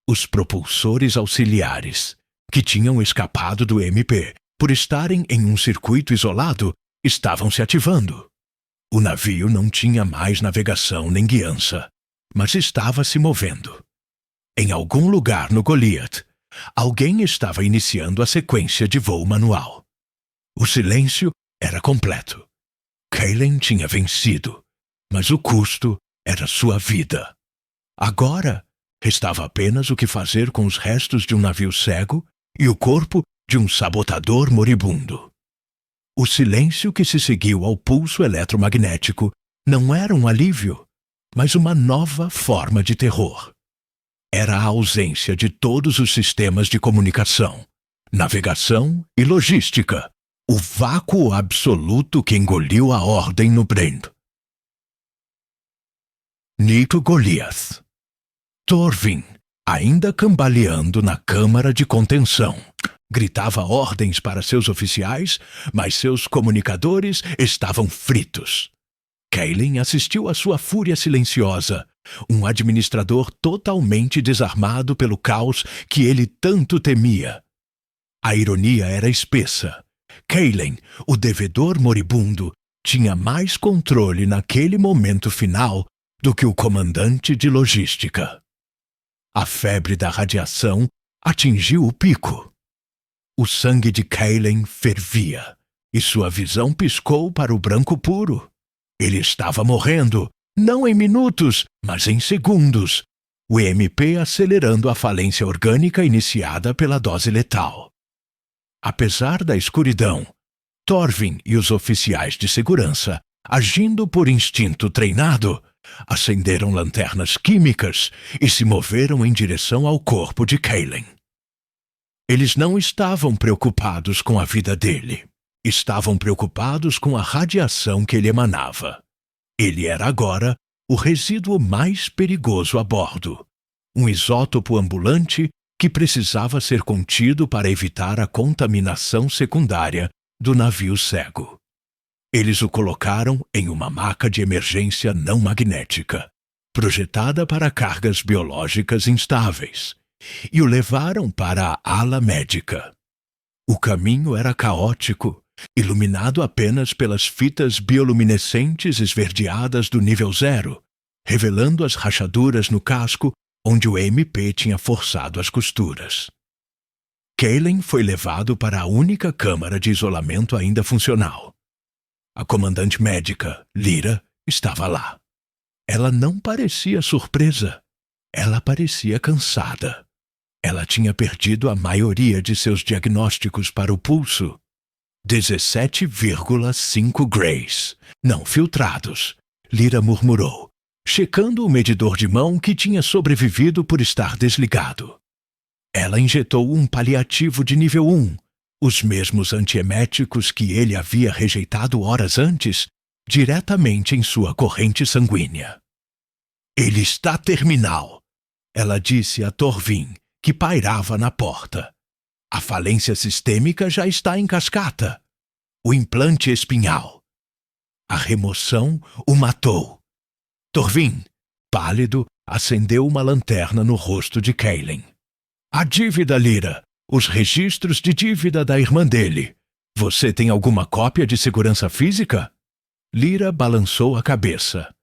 A: Os propulsores auxiliares, que tinham escapado do MP por estarem em um circuito isolado, estavam se ativando. O navio não tinha mais navegação nem guiança, mas estava se movendo. Em algum lugar no Goliath, alguém estava iniciando a sequência de voo manual. O silêncio era completo. Kaelin tinha vencido, mas o custo era sua vida. Agora, restava apenas o que fazer com os restos de um navio cego e o corpo de um sabotador moribundo. O silêncio que se seguiu ao pulso eletromagnético não era um alívio, mas uma nova forma de terror. Era a ausência de todos os sistemas de comunicação, navegação e logística, o vácuo absoluto que engoliu a ordem no Brand. Nito Goliath. Thorvin, ainda cambaleando na câmara de contenção, gritava ordens para seus oficiais, mas seus comunicadores estavam fritos. Kaelin assistiu à sua fúria silenciosa, um administrador totalmente desarmado pelo caos que ele tanto temia. A ironia era espessa. Kaelin, o devedor moribundo, tinha mais controle naquele momento final do que o comandante de logística. A febre da radiação atingiu o pico. O sangue de Kaelin fervia, e sua visão piscou para o branco puro. Ele estava morrendo, não em minutos, mas em segundos, o EMP acelerando a falência orgânica iniciada pela dose letal. Apesar da escuridão, Thorvin e os oficiais de segurança, agindo por instinto treinado, acenderam lanternas químicas e se moveram em direção ao corpo de Kaelin. Eles não estavam preocupados com a vida dele. Estavam preocupados com a radiação que ele emanava. Ele era agora o resíduo mais perigoso a bordo, um isótopo ambulante que precisava ser contido para evitar a contaminação secundária do navio cego. Eles o colocaram em uma maca de emergência não magnética, projetada para cargas biológicas instáveis, e o levaram para a ala médica. O caminho era caótico, iluminado apenas pelas fitas bioluminescentes esverdeadas do nível 0, revelando as rachaduras no casco onde o EMP tinha forçado as costuras. Kaelin foi levado para a única câmara de isolamento ainda funcional. A comandante médica, Lyra, estava lá. Ela não parecia surpresa. Ela parecia cansada. Ela tinha perdido a maioria de seus diagnósticos para o pulso. 17,5 grays, não filtrados, Lyra murmurou, checando o medidor de mão que tinha sobrevivido por estar desligado. Ela injetou um paliativo de nível 1, os mesmos antieméticos que ele havia rejeitado horas antes, diretamente em sua corrente sanguínea. Ele está terminal, ela disse a Thorvin, que pairava na porta. A falência sistêmica já está em cascata. O implante espinhal. A remoção o matou. Thorvin, pálido, acendeu uma lanterna no rosto de Kaelin. A dívida, Lyra. Os registros de dívida da irmã dele. Você tem alguma cópia de segurança física? Lyra balançou a cabeça.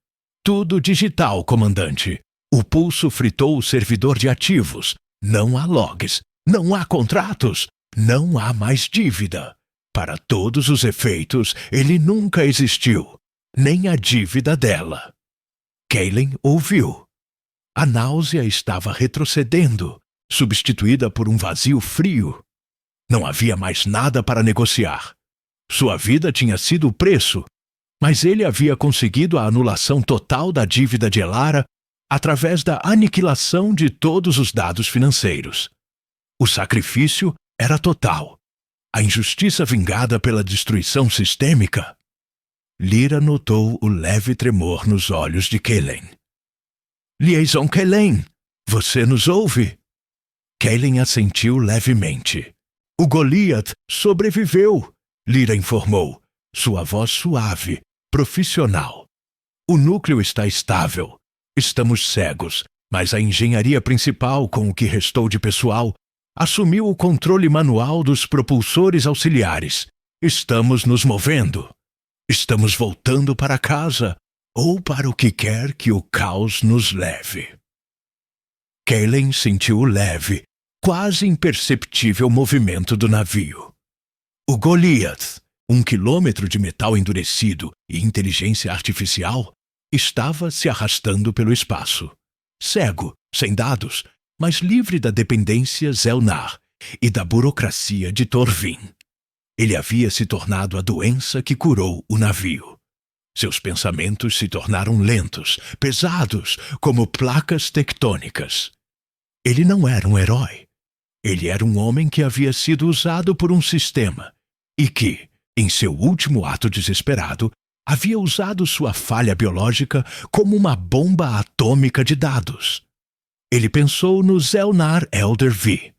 A: Tudo digital, comandante. O pulso fritou o servidor de ativos. Não há logs. Não há contratos. Não há mais dívida. Para todos os efeitos, ele nunca existiu. Nem a dívida dela. Kaelin ouviu. A náusea estava retrocedendo, substituída por um vazio frio. Não havia mais nada para negociar. Sua vida tinha sido o preço, mas ele havia conseguido a anulação total da dívida de Elara através da aniquilação de todos os dados financeiros. O sacrifício era total. A injustiça vingada pela destruição sistêmica. Lyra notou o leve tremor nos olhos de Kaelin. Liaison Kaelin, você nos ouve? Kaelin assentiu levemente. O Goliath sobreviveu, Lyra informou, sua voz suave, profissional. O núcleo está estável. Estamos cegos, mas a engenharia principal, com o que restou de pessoal, assumiu o controle manual dos propulsores auxiliares. Estamos nos movendo. Estamos voltando para casa, ou para o que quer que o caos nos leve. Kaylen sentiu o leve, quase imperceptível movimento do navio. O Goliath, 1 quilômetro de metal endurecido e inteligência artificial, estava se arrastando pelo espaço. Cego, sem dados, mas livre da dependência Zelnar e da burocracia de Torvin. Ele havia se tornado a doença que curou o navio. Seus pensamentos se tornaram lentos, pesados, como placas tectônicas. Ele não era um herói. Ele era um homem que havia sido usado por um sistema e que, em seu último ato desesperado, havia usado sua falha biológica como uma bomba atômica de dados. Ele pensou no Zelnar Elder V.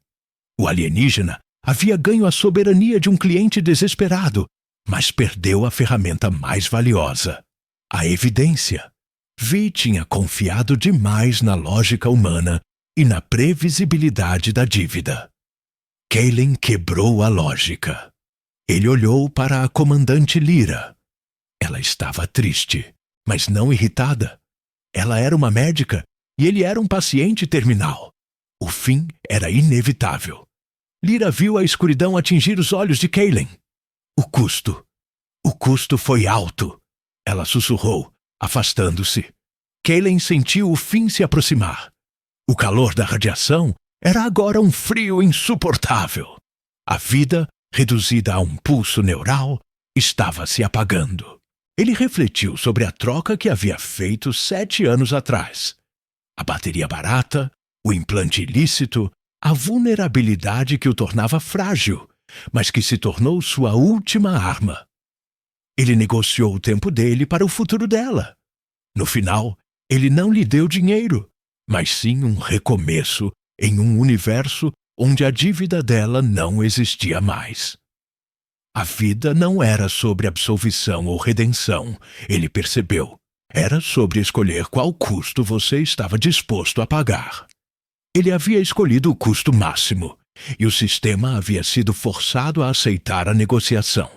A: O alienígena havia ganho a soberania de um cliente desesperado, mas perdeu a ferramenta mais valiosa, a evidência. V tinha confiado demais na lógica humana e na previsibilidade da dívida. Kaylen quebrou a lógica. Ele olhou para a comandante Lyra. Ela estava triste, mas não irritada. Ela era uma médica e ele era um paciente terminal. O fim era inevitável. Lyra viu a escuridão atingir os olhos de Kaylen. O custo foi alto. Ela sussurrou, afastando-se. Kaylen sentiu o fim se aproximar. O calor da radiação era agora um frio insuportável. A vida, reduzida a um pulso neural, estava se apagando. Ele refletiu sobre a troca que havia feito 7 anos atrás. A bateria barata, o implante ilícito, a vulnerabilidade que o tornava frágil, mas que se tornou sua última arma. Ele negociou o tempo dele para o futuro dela. No final, ele não lhe deu dinheiro, mas sim um recomeço em um universo onde a dívida dela não existia mais. A vida não era sobre absolvição ou redenção, ele percebeu. Era sobre escolher qual custo você estava disposto a pagar. Ele havia escolhido o custo máximo, e o sistema havia sido forçado a aceitar a negociação.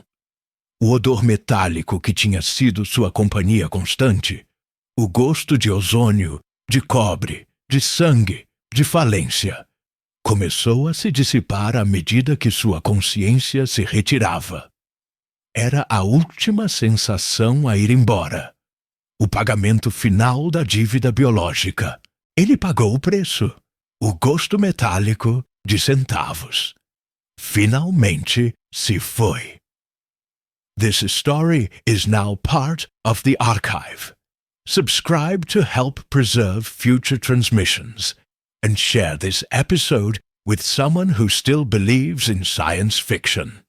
A: O odor metálico que tinha sido sua companhia constante, o gosto de ozônio, de cobre, de sangue, de falência, começou a se dissipar à medida que sua consciência se retirava. Era a última sensação a ir embora. O pagamento final da dívida biológica. Ele pagou o preço. O gosto metálico de centavos. Finalmente se foi. This story is now part of the archive. Subscribe to help preserve future transmissions and share this episode with someone who still believes in science fiction.